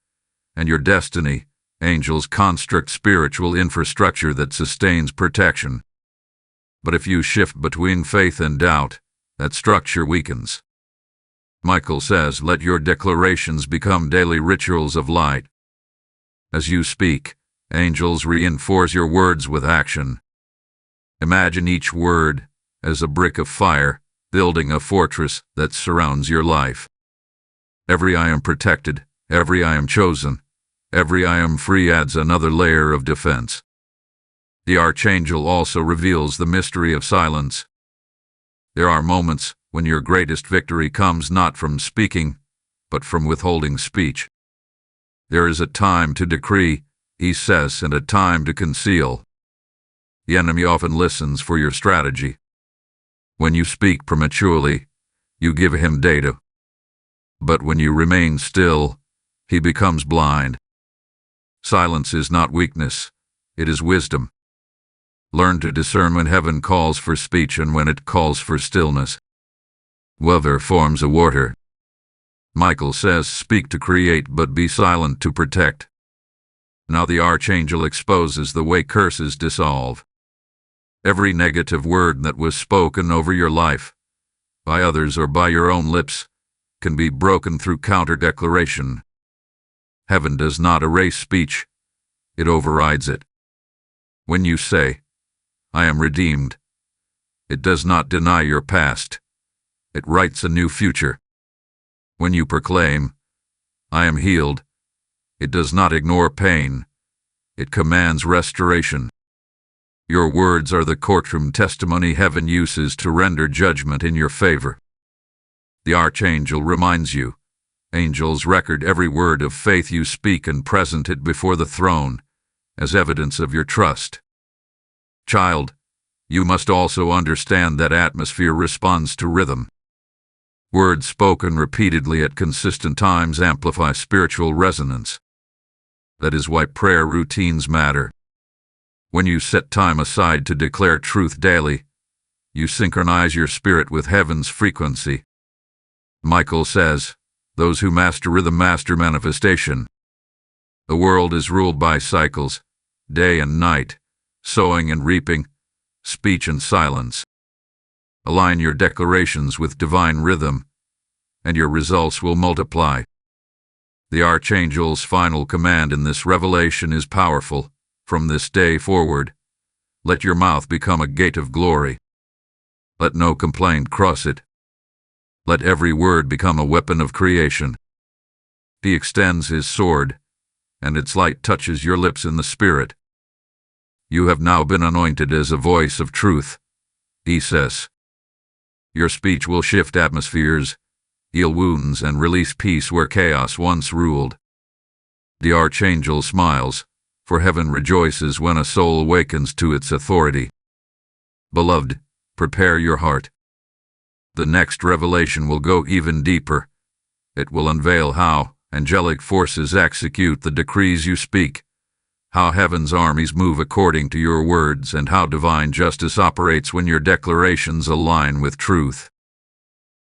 and your destiny, angels construct spiritual infrastructure that sustains protection. But if you shift between faith and doubt, that structure weakens. Michael says, "Let your declarations become daily rituals of light." As you speak, angels reinforce your words with action. Imagine each word as a brick of fire, building a fortress that surrounds your life. Every "I am protected," every "I am chosen," every "I am free" adds another layer of defense. The Archangel also reveals the mystery of silence. There are moments when your greatest victory comes not from speaking, but from withholding speech. There is a time to decree, he says, and a time to conceal. The enemy often listens for your strategy. When you speak prematurely, you give him data. But when you remain still, he becomes blind. Silence is not weakness, it is wisdom. Learn to discern when heaven calls for speech and when it calls for stillness. Weather forms a water. Michael says, "Speak to create, but be silent to protect." Now the Archangel exposes the way curses dissolve. Every negative word that was spoken over your life, by others or by your own lips, can be broken through counter-declaration. Heaven does not erase speech, it overrides it. When you say, "I am redeemed," it does not deny your past, it writes a new future. When you proclaim, "I am healed," it does not ignore pain, it commands restoration. Your words are the courtroom testimony heaven uses to render judgment in your favor. The Archangel reminds you, angels record every word of faith you speak and present it before the throne as evidence of your trust. Child, you must also understand that atmosphere responds to rhythm. Words spoken repeatedly at consistent times amplify spiritual resonance. That is why prayer routines matter. When you set time aside to declare truth daily, you synchronize your spirit with heaven's frequency. Michael says, "Those who master rhythm master manifestation." The world is ruled by cycles, day and night, sowing and reaping, speech and silence. Align your declarations with divine rhythm, and your results will multiply. The Archangel's final command in this revelation is powerful. From this day forward, let your mouth become a gate of glory. Let no complaint cross it. Let every word become a weapon of creation. He extends his sword, and its light touches your lips in the Spirit. You have now been anointed as a voice of truth, he says. Your speech will shift atmospheres, heal wounds, and release peace where chaos once ruled. The Archangel smiles, for heaven rejoices when a soul awakens to its authority. Beloved, prepare your heart. The next revelation will go even deeper. It will unveil how angelic forces execute the decrees you speak, how heaven's armies move according to your words, and how divine justice operates when your declarations align with truth.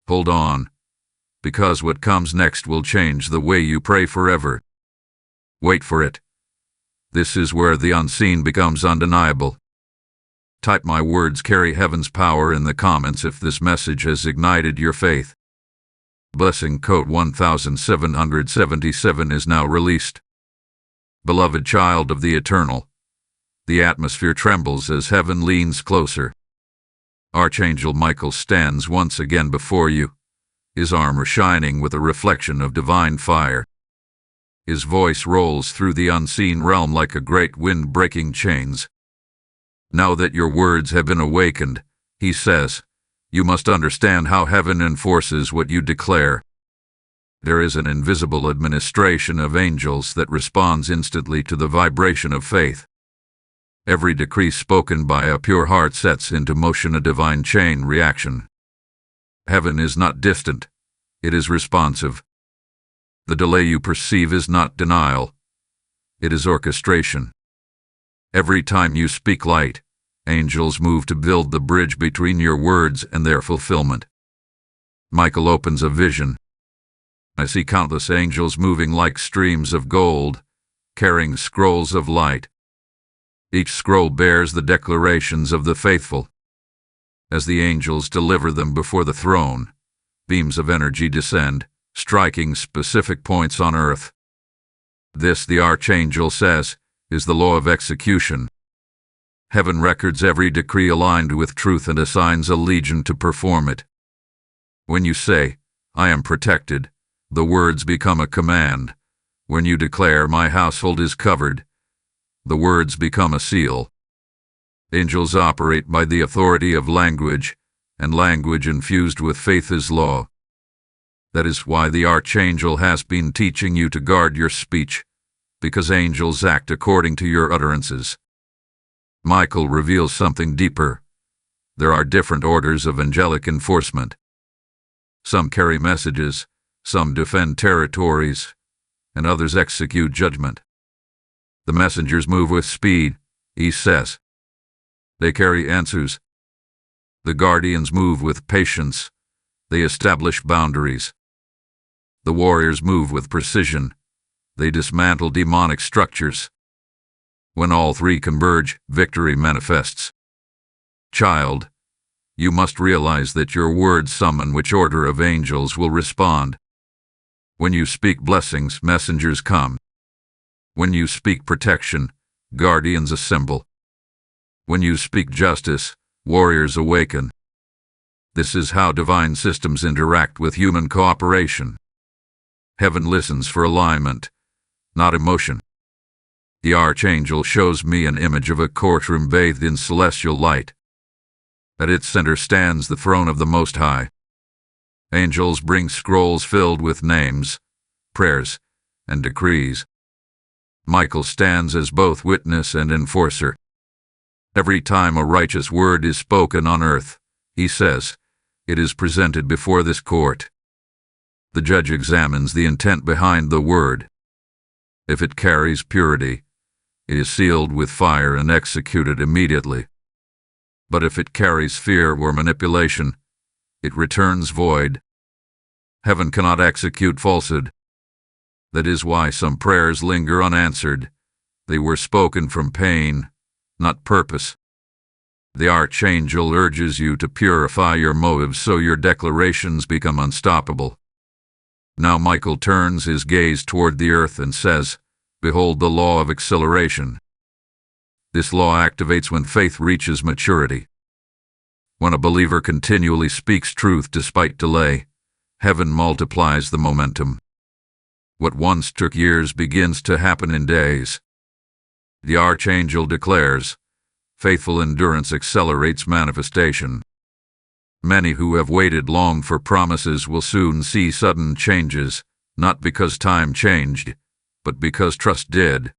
Hold on, because what comes next will change the way you pray forever. Wait for it. This is where the unseen becomes undeniable. Type "My words carry heaven's power" in the comments if this message has ignited your faith. Blessing code 1777 is now released. Beloved child of the Eternal, the atmosphere trembles as heaven leans closer. Archangel Michael stands once again before you, his armor shining with a reflection of divine fire. His voice rolls through the unseen realm like a great wind breaking chains. Now that your words have been awakened, he says, you must understand how heaven enforces what you declare. There is an invisible administration of angels that responds instantly to the vibration of faith. Every decree spoken by a pure heart sets into motion a divine chain reaction. Heaven is not distant, it is responsive. The delay you perceive is not denial, it is orchestration. Every time you speak light, angels move to build the bridge between your words and their fulfillment. Michael opens a vision. I see countless angels moving like streams of gold, carrying scrolls of light. Each scroll bears the declarations of the faithful. As the angels deliver them before the throne, beams of energy descend, striking specific points on earth. This, the Archangel says, is the law of execution. Heaven records every decree aligned with truth and assigns a legion to perform it. When you say, I am protected, the words become a command. When you declare, my household is covered, the words become a seal. Angels operate by the authority of language, and language infused with faith is law. That is why the Archangel has been teaching you to guard your speech, because angels act according to your utterances. Michael reveals something deeper. There are different orders of angelic enforcement. Some carry messages, some defend territories, and others execute judgment. The messengers move with speed, he says. They carry answers. The guardians move with patience. They establish boundaries. The warriors move with precision. They dismantle demonic structures. When all three converge, victory manifests. Child, you must realize that your words summon which order of angels will respond. When you speak blessings, messengers come. When you speak protection, guardians assemble. When you speak justice, warriors awaken. This is how divine systems interact with human cooperation. Heaven listens for alignment, not emotion. The Archangel shows me an image of a courtroom bathed in celestial light. At its center stands the throne of the Most High. Angels bring scrolls filled with names, prayers, and decrees. Michael stands as both witness and enforcer. Every time a righteous word is spoken on earth, he says, it is presented before this court. The judge examines the intent behind the word. If it carries purity, it is sealed with fire and executed immediately. But if it carries fear or manipulation, it returns void. Heaven cannot execute falsehood. That is why some prayers linger unanswered. They were spoken from pain, not purpose. The Archangel urges you to purify your motives so your declarations become unstoppable. Now Michael turns his gaze toward the earth and says, behold the law of acceleration. This law activates when faith reaches maturity. When a believer continually speaks truth despite delay, heaven multiplies the momentum. What once took years begins to happen in days. The Archangel declares, faithful endurance accelerates manifestation. Many who have waited long for promises will soon see sudden changes, not because time changed, but because trust did.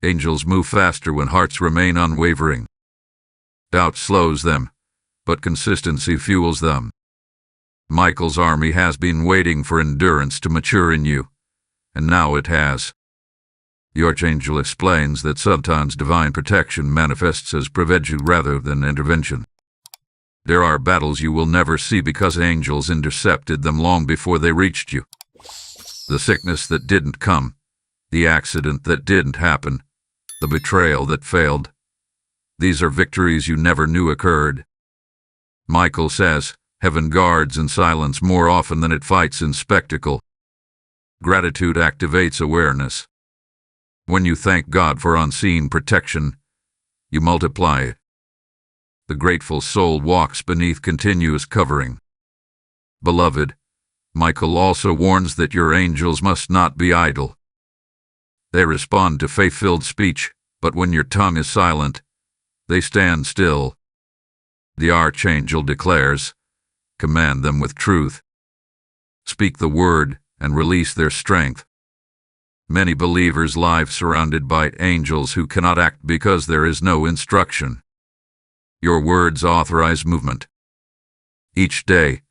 Angels move faster when hearts remain unwavering. Doubt slows them, but consistency fuels them. Michael's army has been waiting for endurance to mature in you, and now it has. The Archangel explains that sometimes divine protection manifests as prevention rather than intervention. There are battles you will never see because angels intercepted them long before they reached you. The sickness that didn't come, the accident that didn't happen, the betrayal that failed. These are victories you never knew occurred. Michael says, heaven guards in silence more often than it fights in spectacle. Gratitude activates awareness. When you thank God for unseen protection, you multiply it. The grateful soul walks beneath continuous covering. Beloved, Michael also warns that your angels must not be idle. They respond to faith-filled speech, but when your tongue is silent, they stand still. The Archangel declares, command them with truth. Speak the word and release their strength. Many believers' lives surrounded by angels who cannot act because there is no instruction. Your words authorize movement. Each day,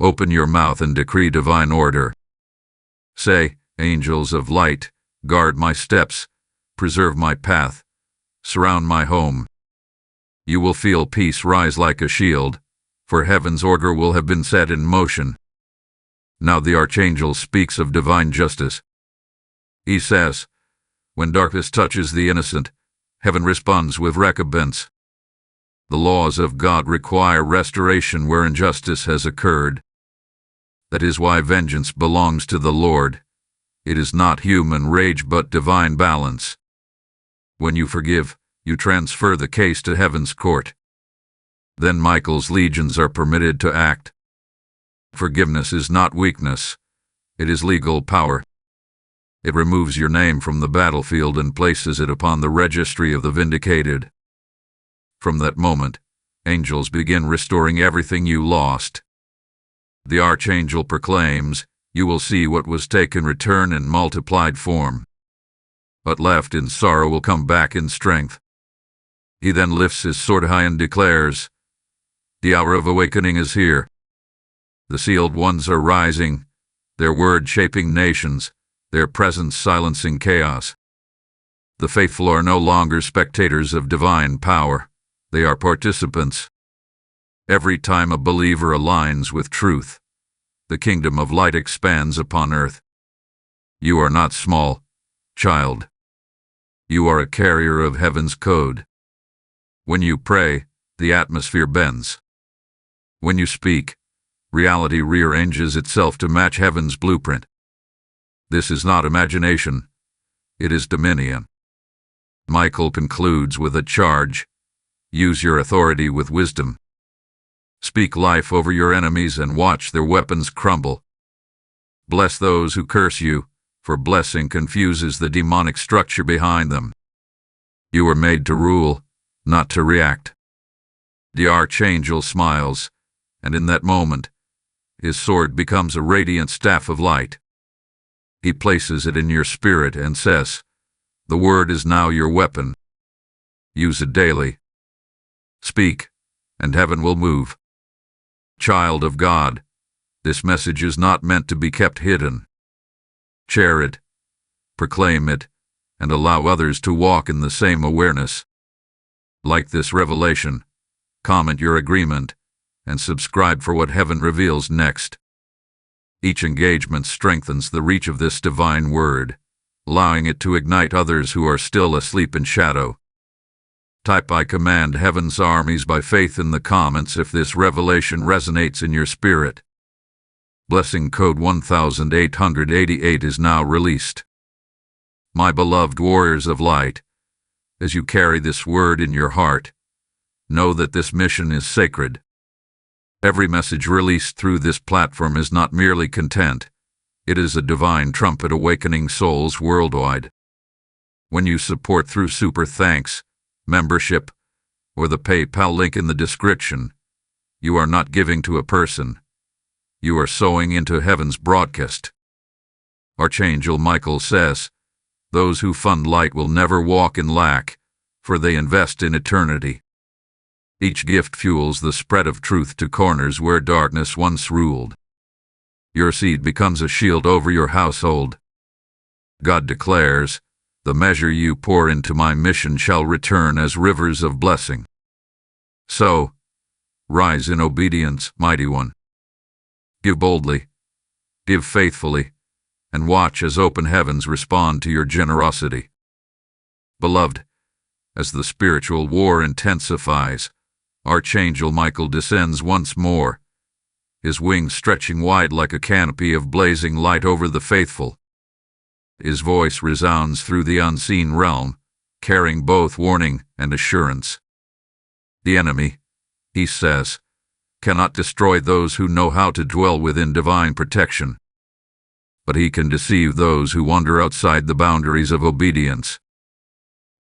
open your mouth and decree divine order. Say, angels of light, guard my steps, preserve my path, surround my home. You will feel peace rise like a shield, for heaven's order will have been set in motion. Now the Archangel speaks of divine justice. He says, when darkness touches the innocent, heaven responds with recompense. The laws of God require restoration where injustice has occurred. That is why vengeance belongs to the Lord. It is not human rage but divine balance. When you forgive, you transfer the case to heaven's court. Then Michael's legions are permitted to act. Forgiveness is not weakness. It is legal power. It removes your name from the battlefield and places it upon the registry of the vindicated. From that moment, angels begin restoring everything you lost. The Archangel proclaims, you will see what was taken return in multiplied form. What left in sorrow will come back in strength. He then lifts his sword high and declares, the hour of awakening is here. The sealed ones are rising, their word shaping nations, their presence silencing chaos. The faithful are no longer spectators of divine power. They are participants. Every time a believer aligns with truth, the kingdom of light expands upon earth. You are not small, child. You are a carrier of heaven's code. When you pray, the atmosphere bends. When you speak, reality rearranges itself to match heaven's blueprint. This is not imagination. It is dominion. Michael concludes with a charge. Use your authority with wisdom. Speak life over your enemies and watch their weapons crumble. Bless those who curse you, for blessing confuses the demonic structure behind them. You were made to rule, not to react. The Archangel smiles, and in that moment, his sword becomes a radiant staff of light. He places it in your spirit and says, the word is now your weapon. Use it daily. Speak, and heaven will move. Child of God, this message is not meant to be kept hidden. Share it, proclaim it, and allow others to walk in the same awareness. Like this revelation, comment your agreement, and subscribe for what heaven reveals next. Each engagement strengthens the reach of this divine word, allowing it to ignite others who are still asleep in shadow. Type I command heaven's armies by faith in the comments if this revelation resonates in your spirit. Blessing code 1888 is now released. My beloved warriors of light, as you carry this word in your heart, know that this mission is sacred. Every message released through this platform is not merely content. It is a divine trumpet awakening souls worldwide. When you support through super thanks, membership, or the PayPal link in the description, You are not giving to a person. You are sowing into heaven's broadcast. Archangel Michael says, those who fund light will never walk in lack, for they invest in eternity. Each gift fuels the spread of truth to corners where darkness once ruled. Your seed becomes a shield over your household. God declares, the measure you pour into my mission shall return as rivers of blessing. So, rise in obedience, mighty one. Give boldly, give faithfully, and watch as open heavens respond to your generosity. Beloved, as the spiritual war intensifies, Archangel Michael descends once more, his wings stretching wide like a canopy of blazing light over the faithful. His voice resounds through the unseen realm, carrying both warning and assurance. The enemy, he says, cannot destroy those who know how to dwell within divine protection, but he can deceive those who wander outside the boundaries of obedience.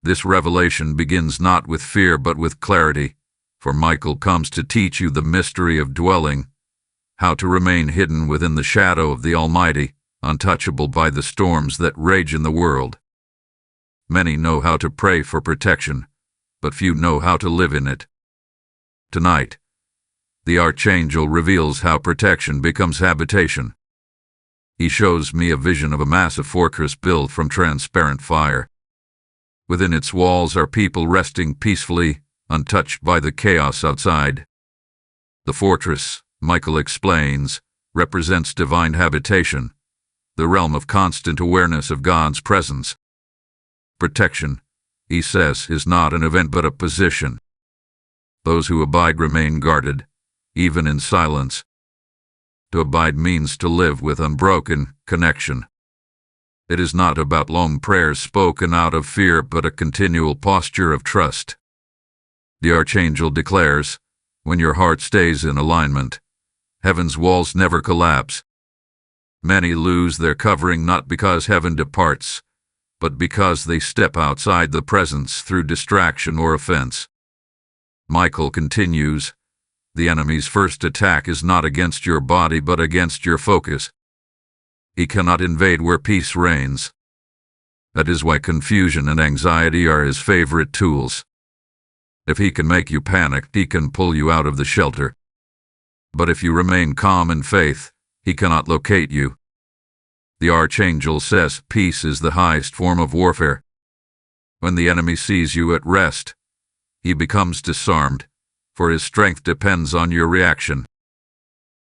This revelation begins not with fear but with clarity, for Michael comes to teach you the mystery of dwelling, how to remain hidden within the shadow of the Almighty, untouchable by the storms that rage in the world. Many know how to pray for protection, but few know how to live in it. Tonight, the Archangel reveals how protection becomes habitation. He shows me a vision of a massive fortress built from transparent fire. Within its walls are people resting peacefully, untouched by the chaos outside. The fortress, Michael explains, represents divine habitation, the realm of constant awareness of God's presence. Protection, he says, is not an event but a position. Those who abide remain guarded, even in silence. To abide means to live with unbroken connection. It is not about long prayers spoken out of fear but a continual posture of trust. The Archangel declares, when your heart stays in alignment, heaven's walls never collapse. Many lose their covering not because heaven departs, but because they step outside the presence through distraction or offense. Michael continues, the enemy's first attack is not against your body but against your focus. He cannot invade where peace reigns. That is why confusion and anxiety are his favorite tools. If he can make you panic, he can pull you out of the shelter. But if you remain calm in faith, he cannot locate you. The Archangel says peace is the highest form of warfare. When the enemy sees you at rest, he becomes disarmed, for his strength depends on your reaction.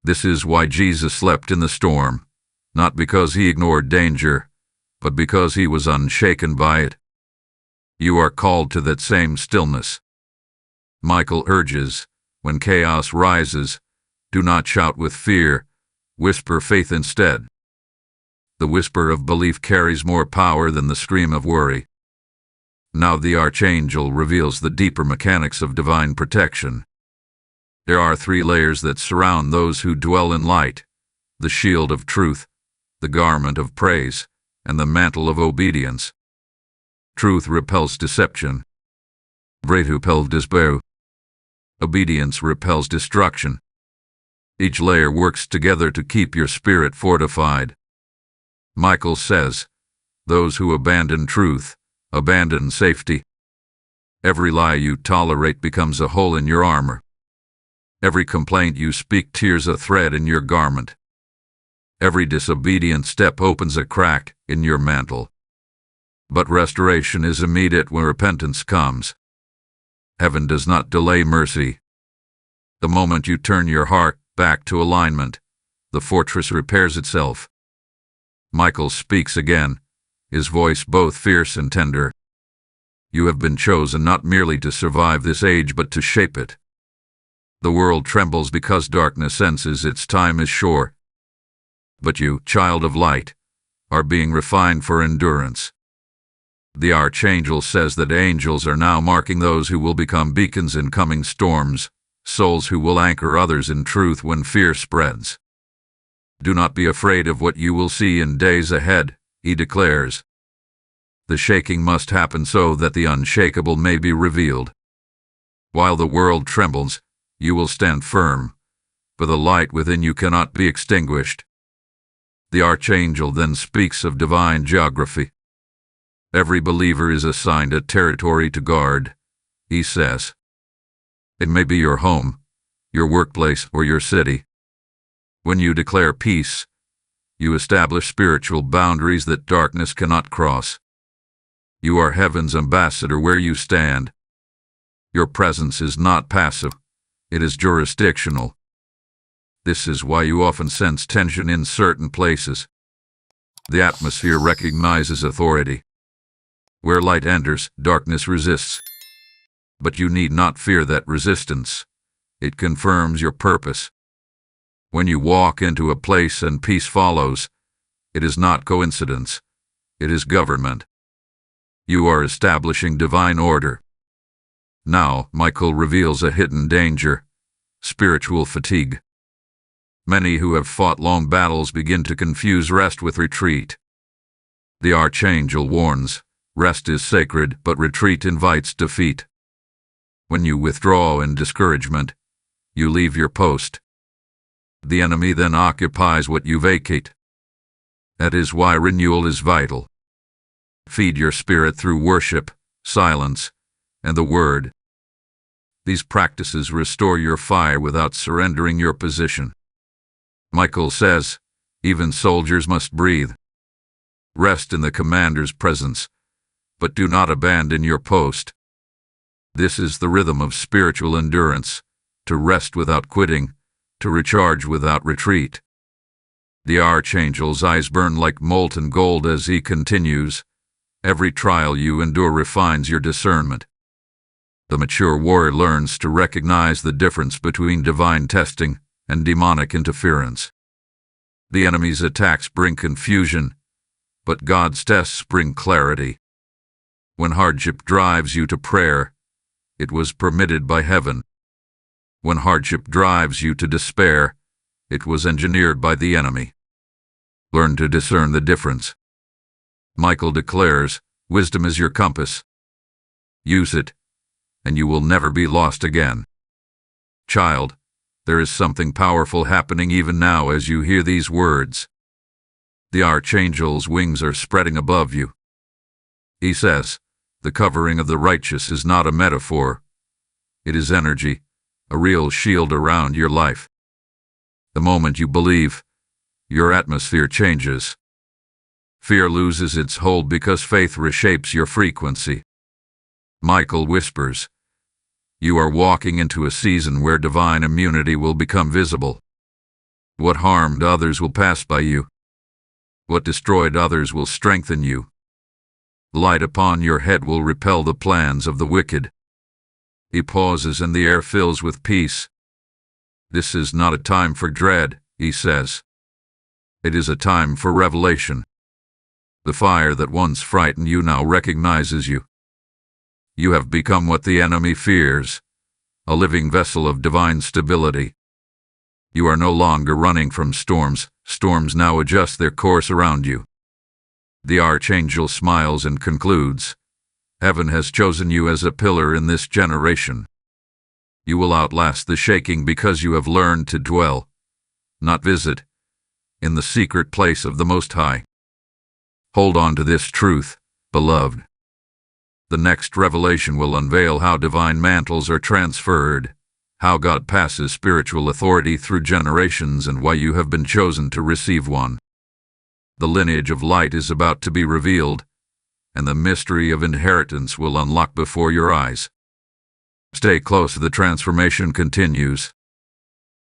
This is why Jesus slept in the storm, not because he ignored danger, but because he was unshaken by it. You are called to that same stillness. Michael urges, when chaos rises, do not shout with fear, whisper faith instead. The whisper of belief carries more power than the scream of worry. Now the Archangel reveals the deeper mechanics of divine protection. There are 3 layers that surround those who dwell in light: the shield of truth, the garment of praise, and the mantle of obedience. Truth repels deception. Vretu repels despair. Obedience repels destruction. Each layer works together to keep your spirit fortified. Michael says, those who abandon truth, abandon safety. Every lie you tolerate becomes a hole in your armor. Every complaint you speak tears a thread in your garment. Every disobedient step opens a crack in your mantle. But restoration is immediate when repentance comes. Heaven does not delay mercy. The moment you turn your heart back to alignment, the fortress repairs itself. Michael speaks again, his voice both fierce and tender. You have been chosen not merely to survive this age but to shape it. The world trembles because darkness senses its time is short. But you, child of light, are being refined for endurance. The Archangel says that angels are now marking those who will become beacons in coming storms, souls who will anchor others in truth when fear spreads. Do not be afraid of what you will see in days ahead, he declares. The shaking must happen so that the unshakable may be revealed. While the world trembles, you will stand firm, for the light within you cannot be extinguished. The Archangel then speaks of divine geography. Every believer is assigned a territory to guard, he says. It may be your home, your workplace, or your city. When you declare peace, you establish spiritual boundaries that darkness cannot cross. You are heaven's ambassador where you stand. Your presence is not passive, it is jurisdictional. This is why you often sense tension in certain places. The atmosphere recognizes authority. Where light enters, darkness resists. But you need not fear that resistance. It confirms your purpose. When you walk into a place and peace follows, it is not coincidence. It is government. You are establishing divine order. Now, Michael reveals a hidden danger: spiritual fatigue. Many who have fought long battles begin to confuse rest with retreat. The Archangel warns, rest is sacred, but retreat invites defeat. When you withdraw in discouragement, you leave your post. The enemy then occupies what you vacate. That is why renewal is vital. Feed your spirit through worship, silence, and the Word. These practices restore your fire without surrendering your position. Michael says, even soldiers must breathe. Rest in the commander's presence, but do not abandon your post. This is the rhythm of spiritual endurance, to rest without quitting, to recharge without retreat. The Archangel's eyes burn like molten gold as he continues, every trial you endure refines your discernment. The mature warrior learns to recognize the difference between divine testing and demonic interference. The enemy's attacks bring confusion, but God's tests bring clarity. When hardship drives you to prayer, it was permitted by heaven. When hardship drives you to despair, it was engineered by the enemy. Learn to discern the difference. Michael declares, wisdom is your compass. Use it, and you will never be lost again. Child, there is something powerful happening even now as you hear these words. The Archangel's wings are spreading above you. He says, the covering of the righteous is not a metaphor. It is energy, a real shield around your life. The moment you believe, your atmosphere changes. Fear loses its hold because faith reshapes your frequency. Michael whispers, you are walking into a season where divine immunity will become visible. What harmed others will pass by you. What destroyed others will strengthen you. Light upon your head will repel the plans of the wicked. He pauses and the air fills with peace. This is not a time for dread, he says. It is a time for revelation. The fire that once frightened you now recognizes you. You have become what the enemy fears, a living vessel of divine stability. You are no longer running from storms. Storms now adjust their course around you. The Archangel smiles and concludes, heaven has chosen you as a pillar in this generation. You will outlast the shaking because you have learned to dwell, not visit, in the secret place of the Most High. Hold on to this truth, beloved. The next revelation will unveil how divine mantles are transferred, how God passes spiritual authority through generations, and why you have been chosen to receive one. The lineage of light is about to be revealed, and the mystery of inheritance will unlock before your eyes. Stay close, the transformation continues.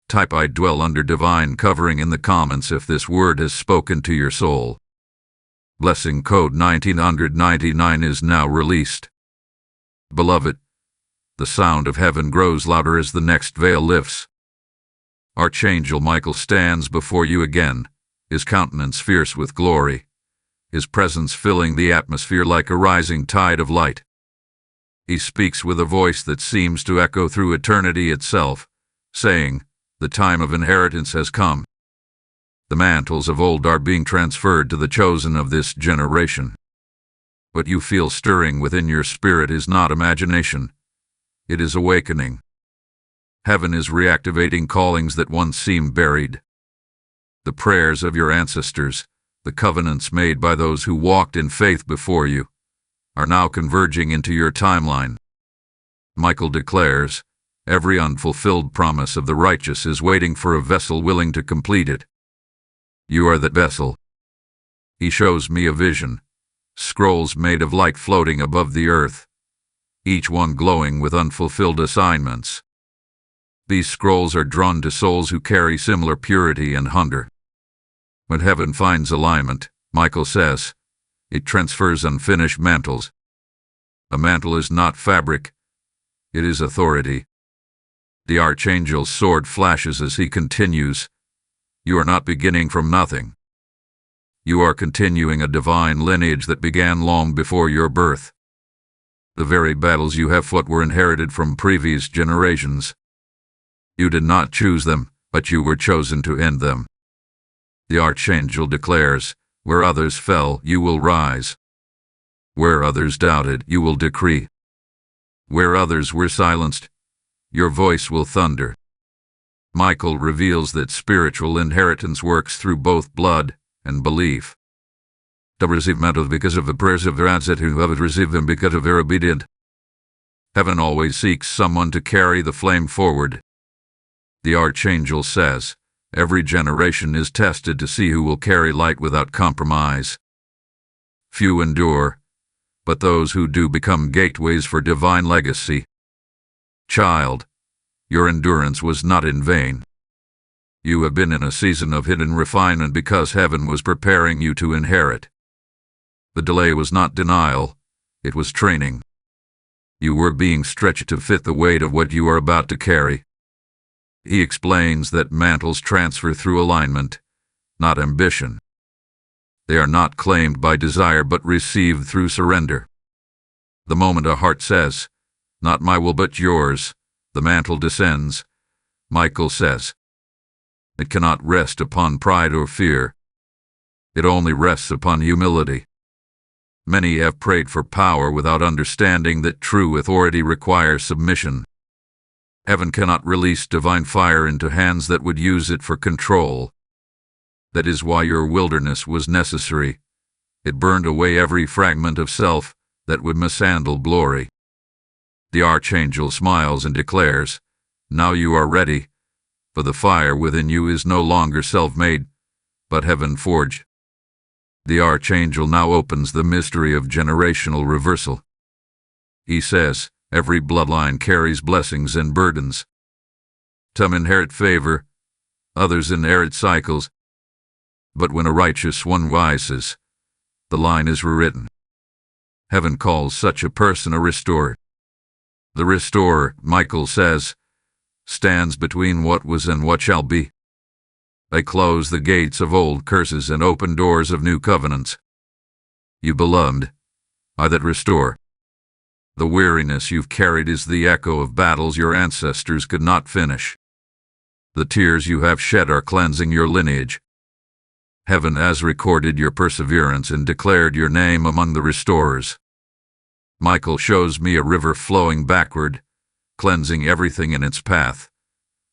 Type I dwell under divine covering in the comments if this word has spoken to your soul. Blessing code 1999 is now released. Beloved, the sound of heaven grows louder as the next veil lifts. Archangel Michael stands before you again, his countenance fierce with glory, his presence filling the atmosphere like a rising tide of light. He speaks with a voice that seems to echo through eternity itself, saying, the time of inheritance has come. The mantles of old are being transferred to the chosen of this generation. What you feel stirring within your spirit is not imagination. It is awakening. Heaven is reactivating callings that once seemed buried. The prayers of your ancestors, the covenants made by those who walked in faith before you, are now converging into your timeline. Michael declares, every unfulfilled promise of the righteous is waiting for a vessel willing to complete it. You are that vessel. He shows me a vision, scrolls made of light floating above the earth, each one glowing with unfulfilled assignments. These scrolls are drawn to souls who carry similar purity and hunger. When heaven finds alignment, Michael says, it transfers unfinished mantles. A mantle is not fabric, it is authority. The Archangel's sword flashes as he continues, you are not beginning from nothing. You are continuing a divine lineage that began long before your birth. The very battles you have fought were inherited from previous generations. You did not choose them, but you were chosen to end them. The Archangel declares, where others fell, you will rise. Where others doubted, you will decree. Where others were silenced, your voice will thunder. Michael reveals that spiritual inheritance works through both blood and belief. To receive mantles because of the prayers of their ancestors who have received them because of their obedience. Heaven always seeks someone to carry the flame forward. The Archangel says, every generation is tested to see who will carry light without compromise. Few endure, but those who do become gateways for divine legacy. Child, your endurance was not in vain. You have been in a season of hidden refinement because heaven was preparing you to inherit. The delay was not denial, it was training. You were being stretched to fit the weight of what you are about to carry. He explains that mantles transfer through alignment, not ambition. They are not claimed by desire but received through surrender. The moment a heart says, not my will but yours, the mantle descends. Michael says, it cannot rest upon pride or fear. It only rests upon humility. Many have prayed for power without understanding that true authority requires submission. Heaven cannot release divine fire into hands that would use it for control. That is why your wilderness was necessary. It burned away every fragment of self that would mishandle glory. The Archangel smiles and declares, now you are ready, for the fire within you is no longer self-made, but heaven-forged. The Archangel now opens the mystery of generational reversal. He says, every bloodline carries blessings and burdens. Some inherit favor, others inherit cycles. But when a righteous one rises, the line is rewritten. Heaven calls such a person a restorer. The restorer, Michael says, stands between what was and what shall be. They close the gates of old curses and open doors of new covenants. You beloved, I that restore. The weariness you've carried is the echo of battles your ancestors could not finish. The tears you have shed are cleansing your lineage. Heaven has recorded your perseverance and declared your name among the restorers. Michael shows me a river flowing backward, cleansing everything in its path,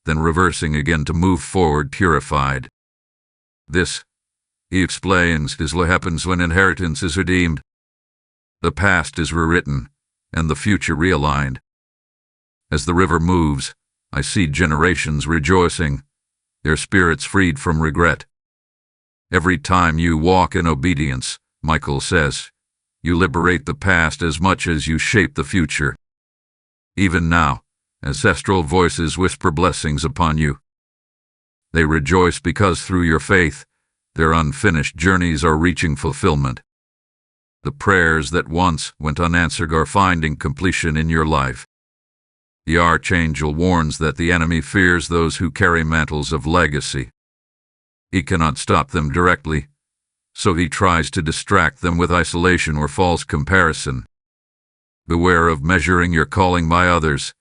then reversing again to move forward purified. This, he explains, is what happens when inheritance is redeemed. The past is rewritten, and the future realigned. As the river moves, I see generations rejoicing, their spirits freed from regret. Every time you walk in obedience, Michael says, you liberate the past as much as you shape the future. Even now, ancestral voices whisper blessings upon you. They rejoice because through your faith, their unfinished journeys are reaching fulfillment. The prayers that once went unanswered are finding completion in your life. The Archangel warns that the enemy fears those who carry mantles of legacy. He cannot stop them directly, so he tries to distract them with isolation or false comparison. Beware of measuring your calling by others,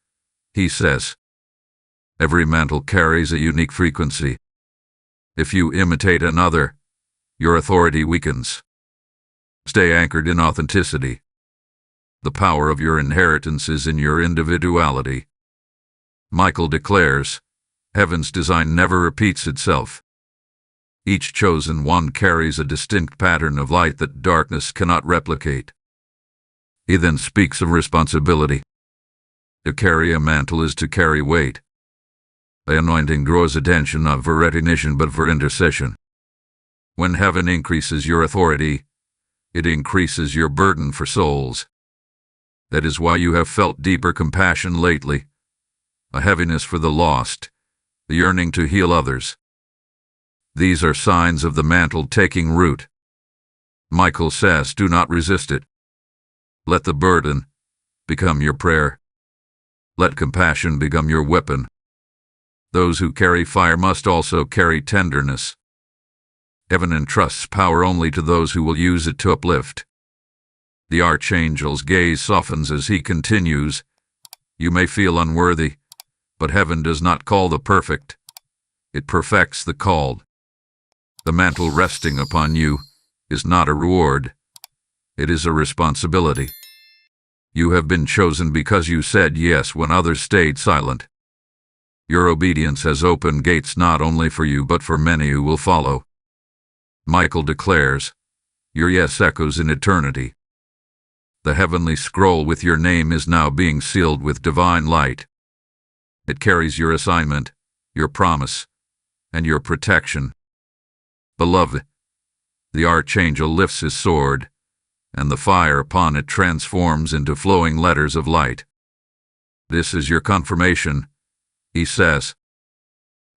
he says. Every mantle carries a unique frequency. If you imitate another, your authority weakens. Stay anchored in authenticity. The power of your inheritance is in your individuality. Michael declares, heaven's design never repeats itself. Each chosen one carries a distinct pattern of light that darkness cannot replicate. He then speaks of responsibility. To carry a mantle is to carry weight. The anointing draws attention not for recognition but for intercession. When heaven increases your authority, it increases your burden for souls. That is why you have felt deeper compassion lately, a heaviness for the lost, the yearning to heal others. These are signs of the mantle taking root. Michael says, do not resist it. Let the burden become your prayer. Let compassion become your weapon. Those who carry fire must also carry tenderness. Heaven entrusts power only to those who will use it to uplift. The Archangel's gaze softens as he continues, you may feel unworthy, but heaven does not call the perfect. It perfects the called. The mantle resting upon you is not a reward. It is a responsibility. You have been chosen because you said yes when others stayed silent. Your obedience has opened gates not only for you but for many who will follow. Michael declares, your yes echoes in eternity. The heavenly scroll with your name is now being sealed with divine light. It carries your assignment, your promise, and your protection. Beloved, the Archangel lifts his sword, and the fire upon it transforms into flowing letters of light. This is your confirmation, he says.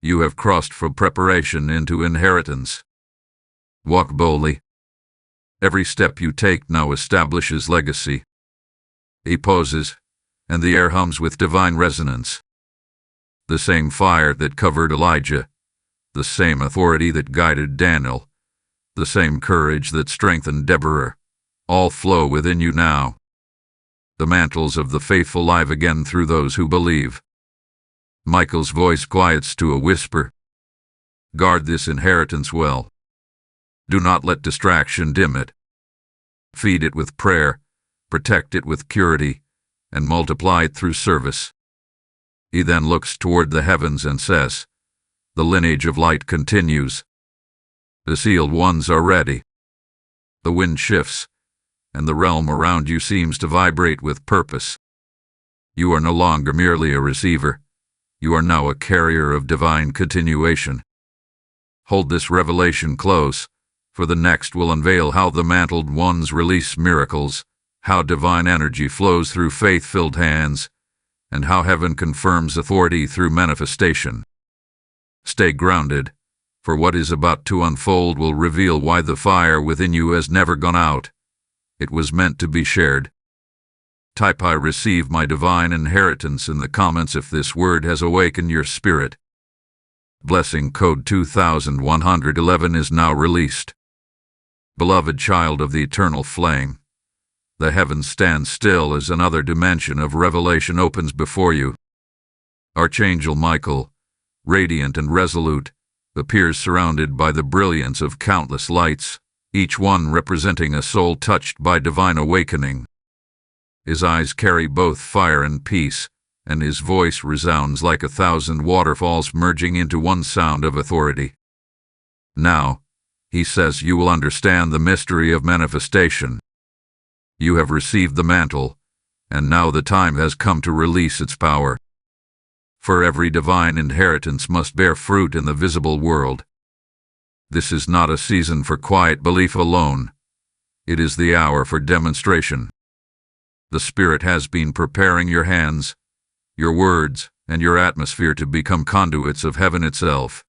You have crossed from preparation into inheritance. Walk boldly. Every step you take now establishes legacy. He pauses, and the air hums with divine resonance. The same fire that covered Elijah, the same authority that guided Daniel, the same courage that strengthened Deborah, all flow within you now. The mantles of the faithful live again through those who believe. Michael's voice quiets to a whisper. Guard this inheritance well. Do not let distraction dim it. Feed it with prayer, protect it with purity, and multiply it through service. He then looks toward the heavens and says, the lineage of light continues. The sealed ones are ready. The wind shifts, and the realm around you seems to vibrate with purpose. You are no longer merely a receiver. You are now a carrier of divine continuation. Hold this revelation close, for the next will unveil how the mantled ones release miracles, how divine energy flows through faith-filled hands, and how heaven confirms authority through manifestation. Stay grounded, for what is about to unfold will reveal why the fire within you has never gone out. It was meant to be shared. Type I receive my divine inheritance in the comments if this word has awakened your spirit. Blessing code 2111 is now released. Beloved child of the eternal flame, the heavens stand still as another dimension of revelation opens before you. Archangel Michael, radiant and resolute, appears surrounded by the brilliance of countless lights, each one representing a soul touched by divine awakening. His eyes carry both fire and peace, and his voice resounds like 1,000 waterfalls merging into one sound of authority. Now, he says, you will understand the mystery of manifestation. You have received the mantle, and now the time has come to release its power. For every divine inheritance must bear fruit in the visible world. This is not a season for quiet belief alone. It is the hour for demonstration. The Spirit has been preparing your hands, your words, and your atmosphere to become conduits of heaven itself.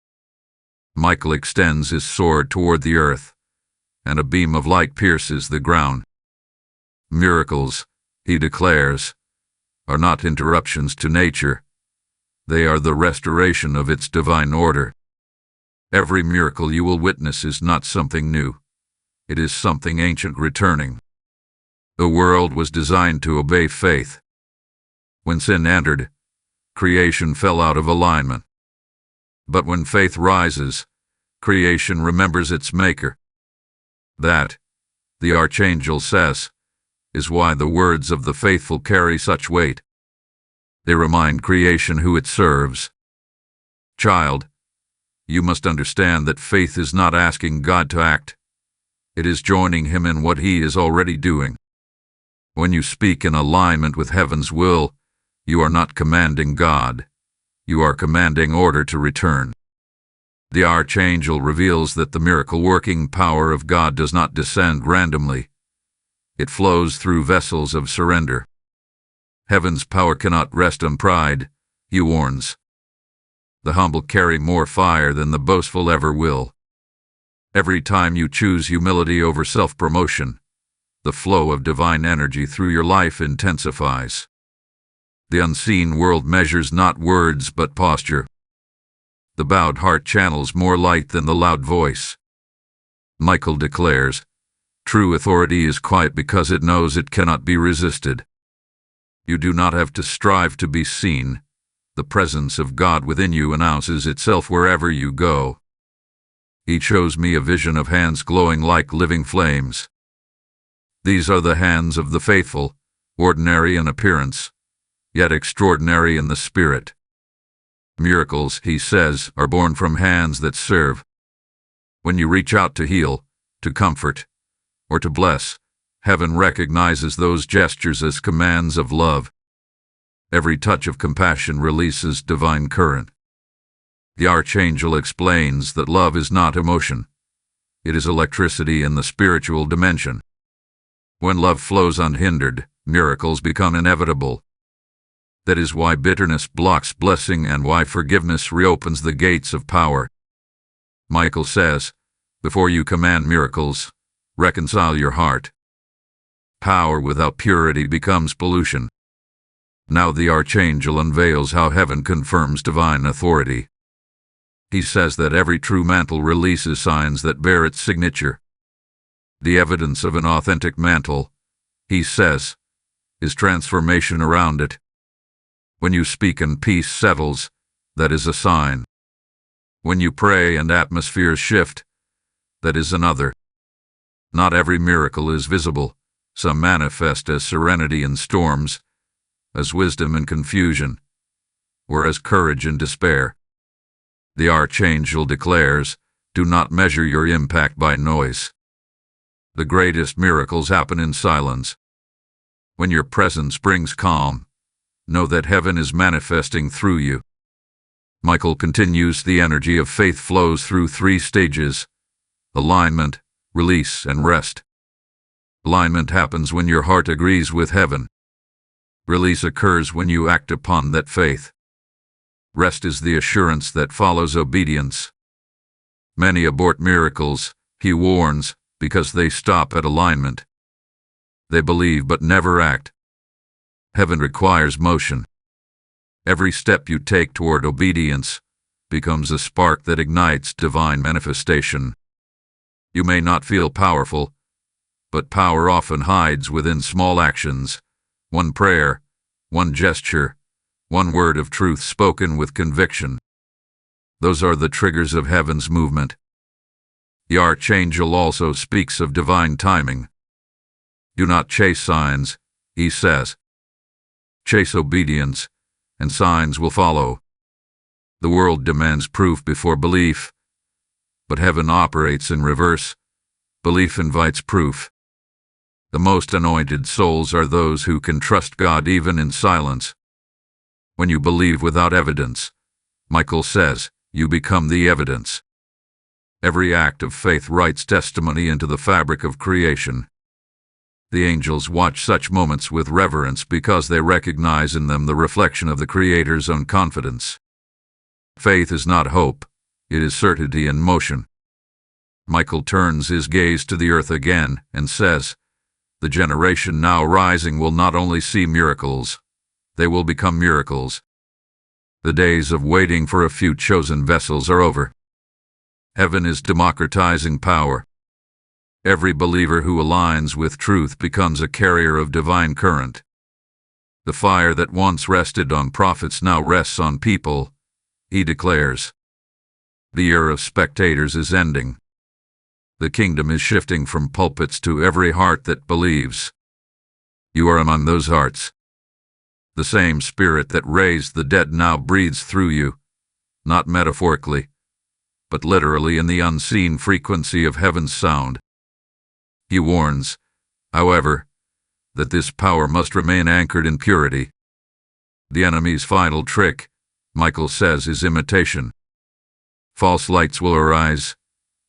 Michael extends his sword toward the earth, and a beam of light pierces the ground. Miracles, he declares, are not interruptions to nature. They are the restoration of its divine order. Every miracle you will witness is not something new. It is something ancient returning. The world was designed to obey faith. When sin entered, creation fell out of alignment. But when faith rises, creation remembers its maker. That, the Archangel says, is why the words of the faithful carry such weight. They remind creation who it serves. Child, you must understand that faith is not asking God to act. It is joining Him in what He is already doing. When you speak in alignment with heaven's will, you are not commanding God. You are commanding order to return. The Archangel reveals that the miracle-working power of God does not descend randomly. It flows through vessels of surrender. Heaven's power cannot rest on pride, he warns. The humble carry more fire than the boastful ever will. Every time you choose humility over self-promotion, the flow of divine energy through your life intensifies. The unseen world measures not words but posture. The bowed heart channels more light than the loud voice. Michael declares, true authority is quiet because it knows it cannot be resisted. You do not have to strive to be seen. The presence of God within you announces itself wherever you go. He shows me a vision of hands glowing like living flames. These are the hands of the faithful, ordinary in appearance, yet extraordinary in the spirit. Miracles, he says, are born from hands that serve. When you reach out to heal, to comfort, or to bless, heaven recognizes those gestures as commands of love. Every touch of compassion releases divine current. The Archangel explains that love is not emotion. It is electricity in the spiritual dimension. When love flows unhindered, miracles become inevitable. That is why bitterness blocks blessing and why forgiveness reopens the gates of power. Michael says, before you command miracles, reconcile your heart. Power without purity becomes pollution. Now the Archangel unveils how heaven confirms divine authority. He says that every true mantle releases signs that bear its signature. The evidence of an authentic mantle, he says, is transformation around it. When you speak and peace settles, that is a sign. When you pray and atmospheres shift, that is another. Not every miracle is visible. Some manifest as serenity in storms, as wisdom in confusion, or as courage in despair. The Archangel declares, do not measure your impact by noise. The greatest miracles happen in silence. When your presence brings calm, know that heaven is manifesting through you. Michael continues, the energy of faith flows through 3 stages: alignment, release, and rest. Alignment happens when your heart agrees with heaven. Release occurs when you act upon that faith. Rest is the assurance that follows obedience. Many abort miracles, he warns, because they stop at alignment. They believe but never act. Heaven requires motion. Every step you take toward obedience becomes a spark that ignites divine manifestation. You may not feel powerful, but power often hides within small actions. One prayer, one gesture, one word of truth spoken with conviction. Those are the triggers of heaven's movement. The Archangel also speaks of divine timing. Do not chase signs, he says. Chase obedience, and signs will follow. The world demands proof before belief, but heaven operates in reverse. Belief invites proof. The most anointed souls are those who can trust God even in silence. When you believe without evidence, Michael says, you become the evidence. Every act of faith writes testimony into the fabric of creation. The angels watch such moments with reverence because they recognize in them the reflection of the Creator's own confidence. Faith is not hope, it is certainty in motion. Michael turns his gaze to the earth again and says, the generation now rising will not only see miracles, they will become miracles. The days of waiting for a few chosen vessels are over. Heaven is democratizing power. Every believer who aligns with truth becomes a carrier of divine current. The fire that once rested on prophets now rests on people, he declares. The era of spectators is ending. The kingdom is shifting from pulpits to every heart that believes. You are among those hearts. The same Spirit that raised the dead now breathes through you, not metaphorically, but literally in the unseen frequency of heaven's sound. He warns, however, that this power must remain anchored in purity. The enemy's final trick, Michael says, is imitation. False lights will arise,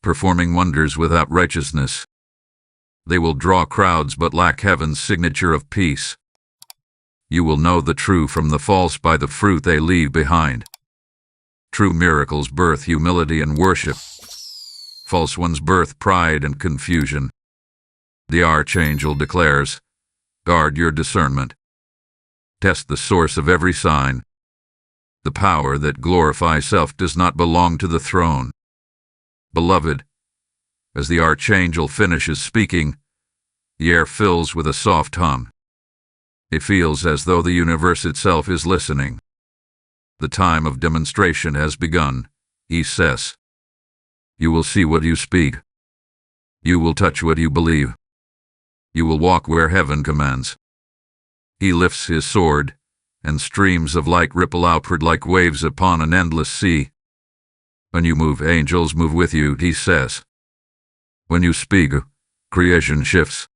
performing wonders without righteousness. They will draw crowds but lack heaven's signature of peace. You will know the true from the false by the fruit they leave behind. True miracles birth humility and worship. False ones birth pride and confusion. The Archangel declares, guard your discernment. Test the source of every sign. The power that glorifies self does not belong to the throne. Beloved, as the Archangel finishes speaking, the air fills with a soft hum. It feels as though the universe itself is listening. The time of demonstration has begun, he says. You will see what you speak. You will touch what you believe. You will walk where heaven commands. He lifts his sword, and streams of light ripple outward like waves upon an endless sea. When you move, angels move with you, he says. When you speak, creation shifts.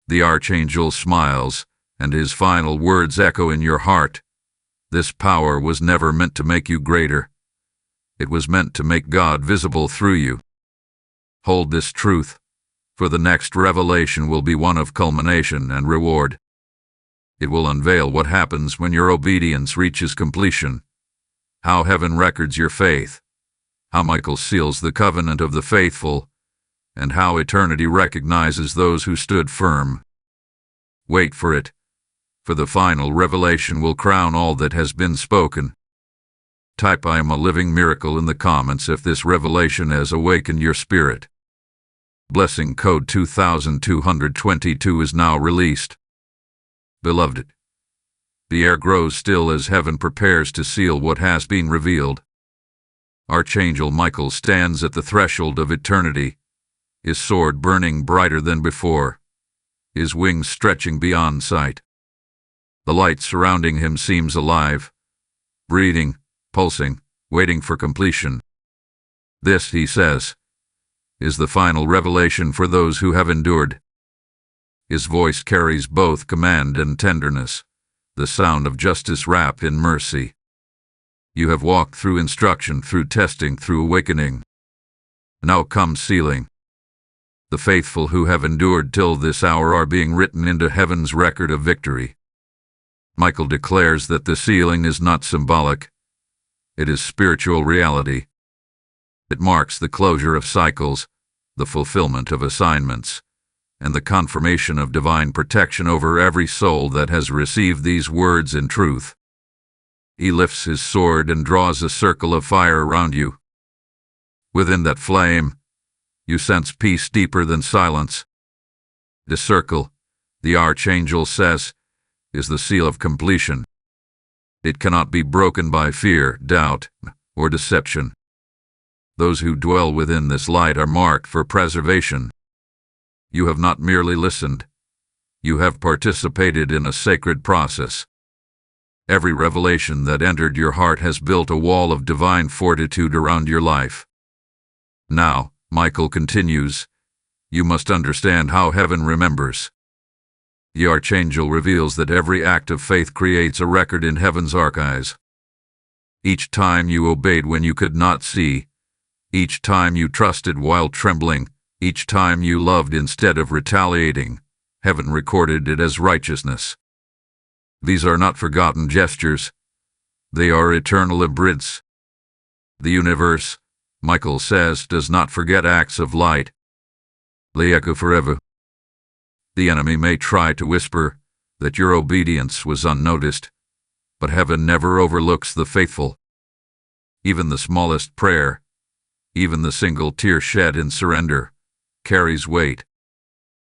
The Archangel smiles, and his final words echo in your heart. This power was never meant to make you greater. It was meant to make God visible through you. Hold this truth, for the next revelation will be one of culmination and reward. It will unveil what happens when your obedience reaches completion, how heaven records your faith, how Michael seals the covenant of the faithful, and how eternity recognizes those who stood firm. Wait for it, for the final revelation will crown all that has been spoken. Type "I am a living miracle" in the comments if this revelation has awakened your spirit. Blessing code 2222 is now released. Beloved, the air grows still as heaven prepares to seal what has been revealed. Archangel Michael stands at the threshold of eternity, his sword burning brighter than before, his wings stretching beyond sight. The light surrounding him seems alive, breathing, pulsing, waiting for completion. This, he says, is the final revelation for those who have endured. His voice carries both command and tenderness, the sound of justice wrapped in mercy. You have walked through instruction, through testing, through awakening. Now comes sealing. The faithful who have endured till this hour are being written into heaven's record of victory. Michael declares that the sealing is not symbolic. It is spiritual reality. It marks the closure of cycles, the fulfillment of assignments, and the confirmation of divine protection over every soul that has received these words in truth. He lifts his sword and draws a circle of fire around you. Within that flame, you sense peace deeper than silence. The circle, the Archangel says, is the seal of completion. It cannot be broken by fear, doubt, or deception. Those who dwell within this light are marked for preservation. You have not merely listened. You have participated in a sacred process. Every revelation that entered your heart has built a wall of divine fortitude around your life. Now, Michael continues, you must understand how heaven remembers. The Archangel reveals that every act of faith creates a record in heaven's archives. Each time you obeyed when you could not see, each time you trusted while trembling, each time you loved instead of retaliating, heaven recorded it as righteousness. These are not forgotten gestures. They are eternal imprints. The universe, Michael says, does not forget acts of light. They echo forever. The enemy may try to whisper that your obedience was unnoticed, but heaven never overlooks the faithful. Even the smallest prayer, even the single tear shed in surrender, carries weight.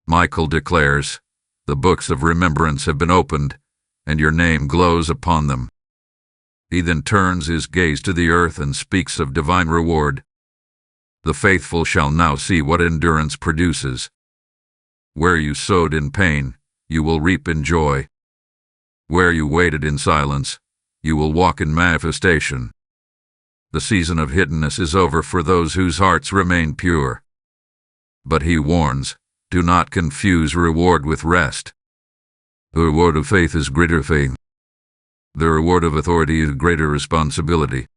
Michael declares, the books of remembrance have been opened, and your name glows upon them. He then turns his gaze to the earth and speaks of divine reward. The faithful shall now see what endurance produces. Where you sowed in pain, you will reap in joy. Where you waited in silence, you will walk in manifestation. The season of hiddenness is over for those whose hearts remain pure. But he warns, do not confuse reward with rest. The reward of faith is greater faith. The reward of authority is greater responsibility.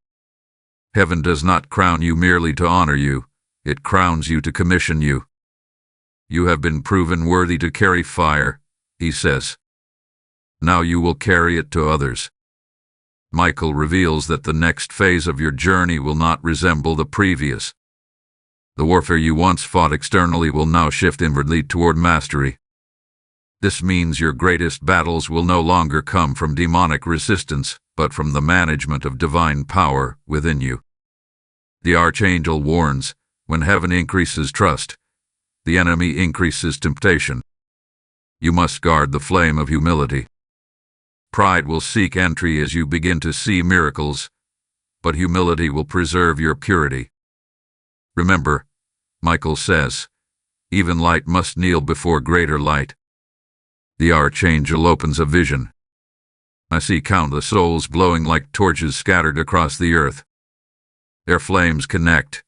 Heaven does not crown you merely to honor you, it crowns you to commission you. You have been proven worthy to carry fire, he says. Now you will carry it to others. Michael reveals that the next phase of your journey will not resemble the previous. The warfare you once fought externally will now shift inwardly toward mastery. This means your greatest battles will no longer come from demonic resistance, but from the management of divine power within you. The Archangel warns, when heaven increases trust, the enemy increases temptation. You must guard the flame of humility. Pride will seek entry as you begin to see miracles, but humility will preserve your purity. Remember, Michael says, even light must kneel before greater light. The Archangel opens a vision. I see countless souls glowing like torches scattered across the earth. Their flames connect,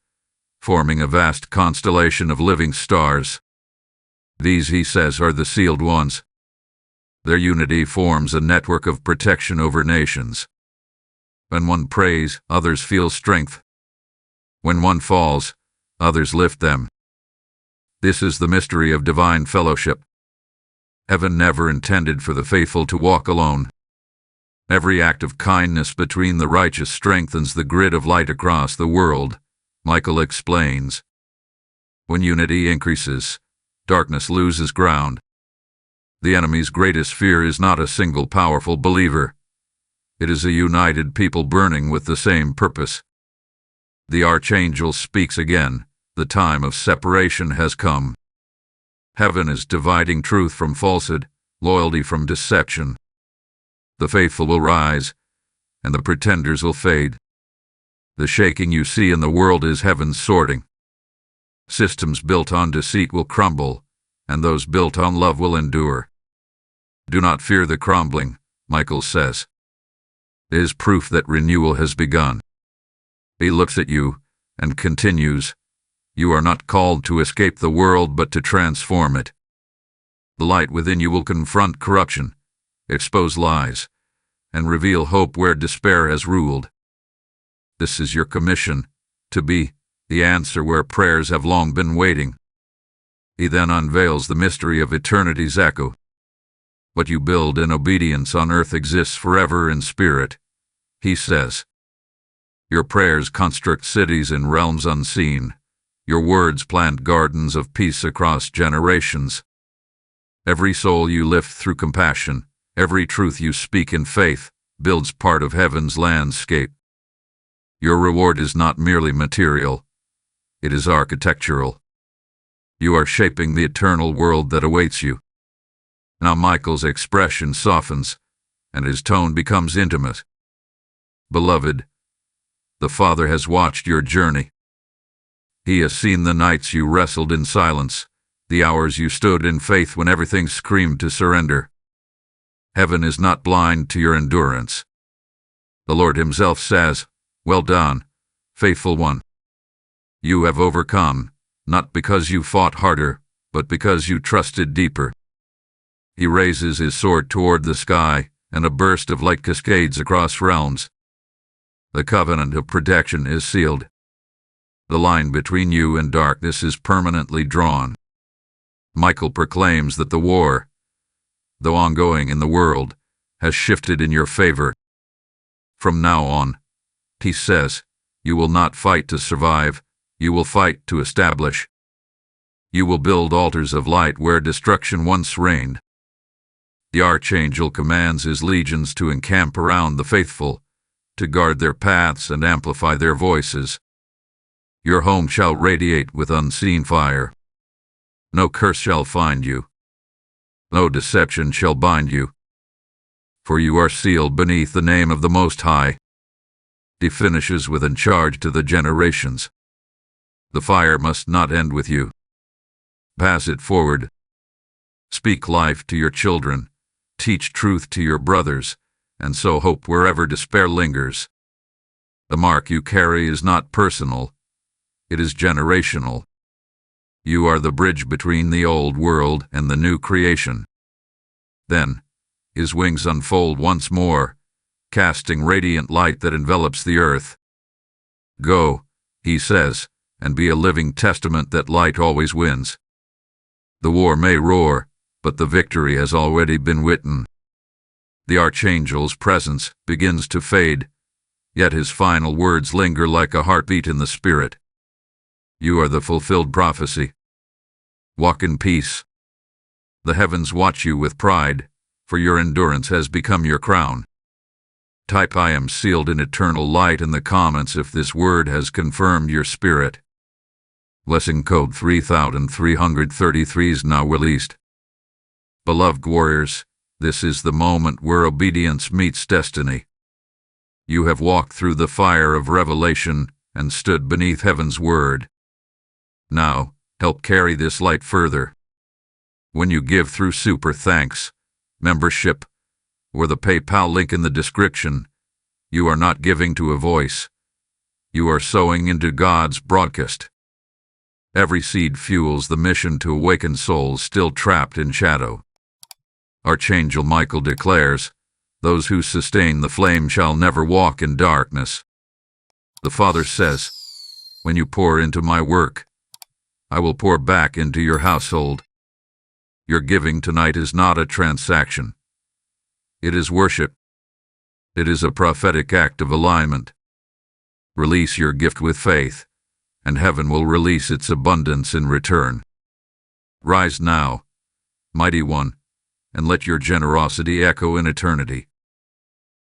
forming a vast constellation of living stars. These, he says, are the sealed ones. Their unity forms a network of protection over nations. When one prays, others feel strength. When one falls, others lift them. This is the mystery of divine fellowship. Heaven never intended for the faithful to walk alone. Every act of kindness between the righteous strengthens the grid of light across the world, Michael explains. When unity increases, darkness loses ground. The enemy's greatest fear is not a single powerful believer. It is a united people burning with the same purpose. The Archangel speaks again. The time of separation has come. Heaven is dividing truth from falsehood, loyalty from deception. The faithful will rise, and the pretenders will fade. The shaking you see in the world is heaven's sorting. Systems built on deceit will crumble, and those built on love will endure. Do not fear the crumbling, Michael says. It is proof that renewal has begun. He looks at you and continues, you are not called to escape the world but to transform it. The light within you will confront corruption, expose lies, and reveal hope where despair has ruled. This is your commission, to be the answer where prayers have long been waiting. He then unveils the mystery of eternity's echo. What you build in obedience on earth exists forever in spirit, he says. Your prayers construct cities in realms unseen. Your words plant gardens of peace across generations. Every soul you lift through compassion, every truth you speak in faith, builds part of heaven's landscape. Your reward is not merely material, it is architectural. You are shaping the eternal world that awaits you. Now Michael's expression softens, and his tone becomes intimate. Beloved, the Father has watched your journey. He has seen the nights you wrestled in silence, the hours you stood in faith when everything screamed to surrender. Heaven is not blind to your endurance. The Lord himself says, well done, faithful one. You have overcome, not because you fought harder, but because you trusted deeper. He raises his sword toward the sky, and a burst of light cascades across realms. The covenant of protection is sealed. The line between you and darkness is permanently drawn. Michael proclaims that the war, though ongoing in the world, has shifted in your favor. From now on, he says, you will not fight to survive, you will fight to establish. You will build altars of light where destruction once reigned. The Archangel commands his legions to encamp around the faithful, to guard their paths and amplify their voices. Your home shall radiate with unseen fire. No curse shall find you. No deception shall bind you. For you are sealed beneath the name of the Most High. He finishes with a charge to the generations. The fire must not end with you. Pass it forward. Speak life to your children, Teach truth to your brothers, and sow hope wherever despair lingers. The mark you carry is not personal, it is generational. You are the bridge between the old world and the new creation. Then, his wings unfold once more, casting radiant light that envelops the earth. Go, he says, and be a living testament that light always wins. The war may roar, but the victory has already been written. The Archangel's presence begins to fade, yet his final words linger like a heartbeat in the spirit. You are the fulfilled prophecy. Walk in peace. The heavens watch you with pride, for your endurance has become your crown. Type "I am sealed in eternal light" in the comments if this word has confirmed your spirit. Blessing code 3333 is now released. Beloved warriors, this is the moment where obedience meets destiny. You have walked through the fire of revelation and stood beneath heaven's word. Now, help carry this light further. When you give through super thanks, membership, or the PayPal link in the description, you are not giving to a voice. You are sowing into God's broadcast. Every seed fuels the mission to awaken souls still trapped in shadow. Archangel Michael declares, "Those who sustain the flame shall never walk in darkness." The Father says, "When you pour into my work, I will pour back into your household." Your giving tonight is not a transaction. It is worship. It is a prophetic act of alignment. Release your gift with faith, and heaven will release its abundance in return. Rise now, mighty one, and let your generosity echo in eternity.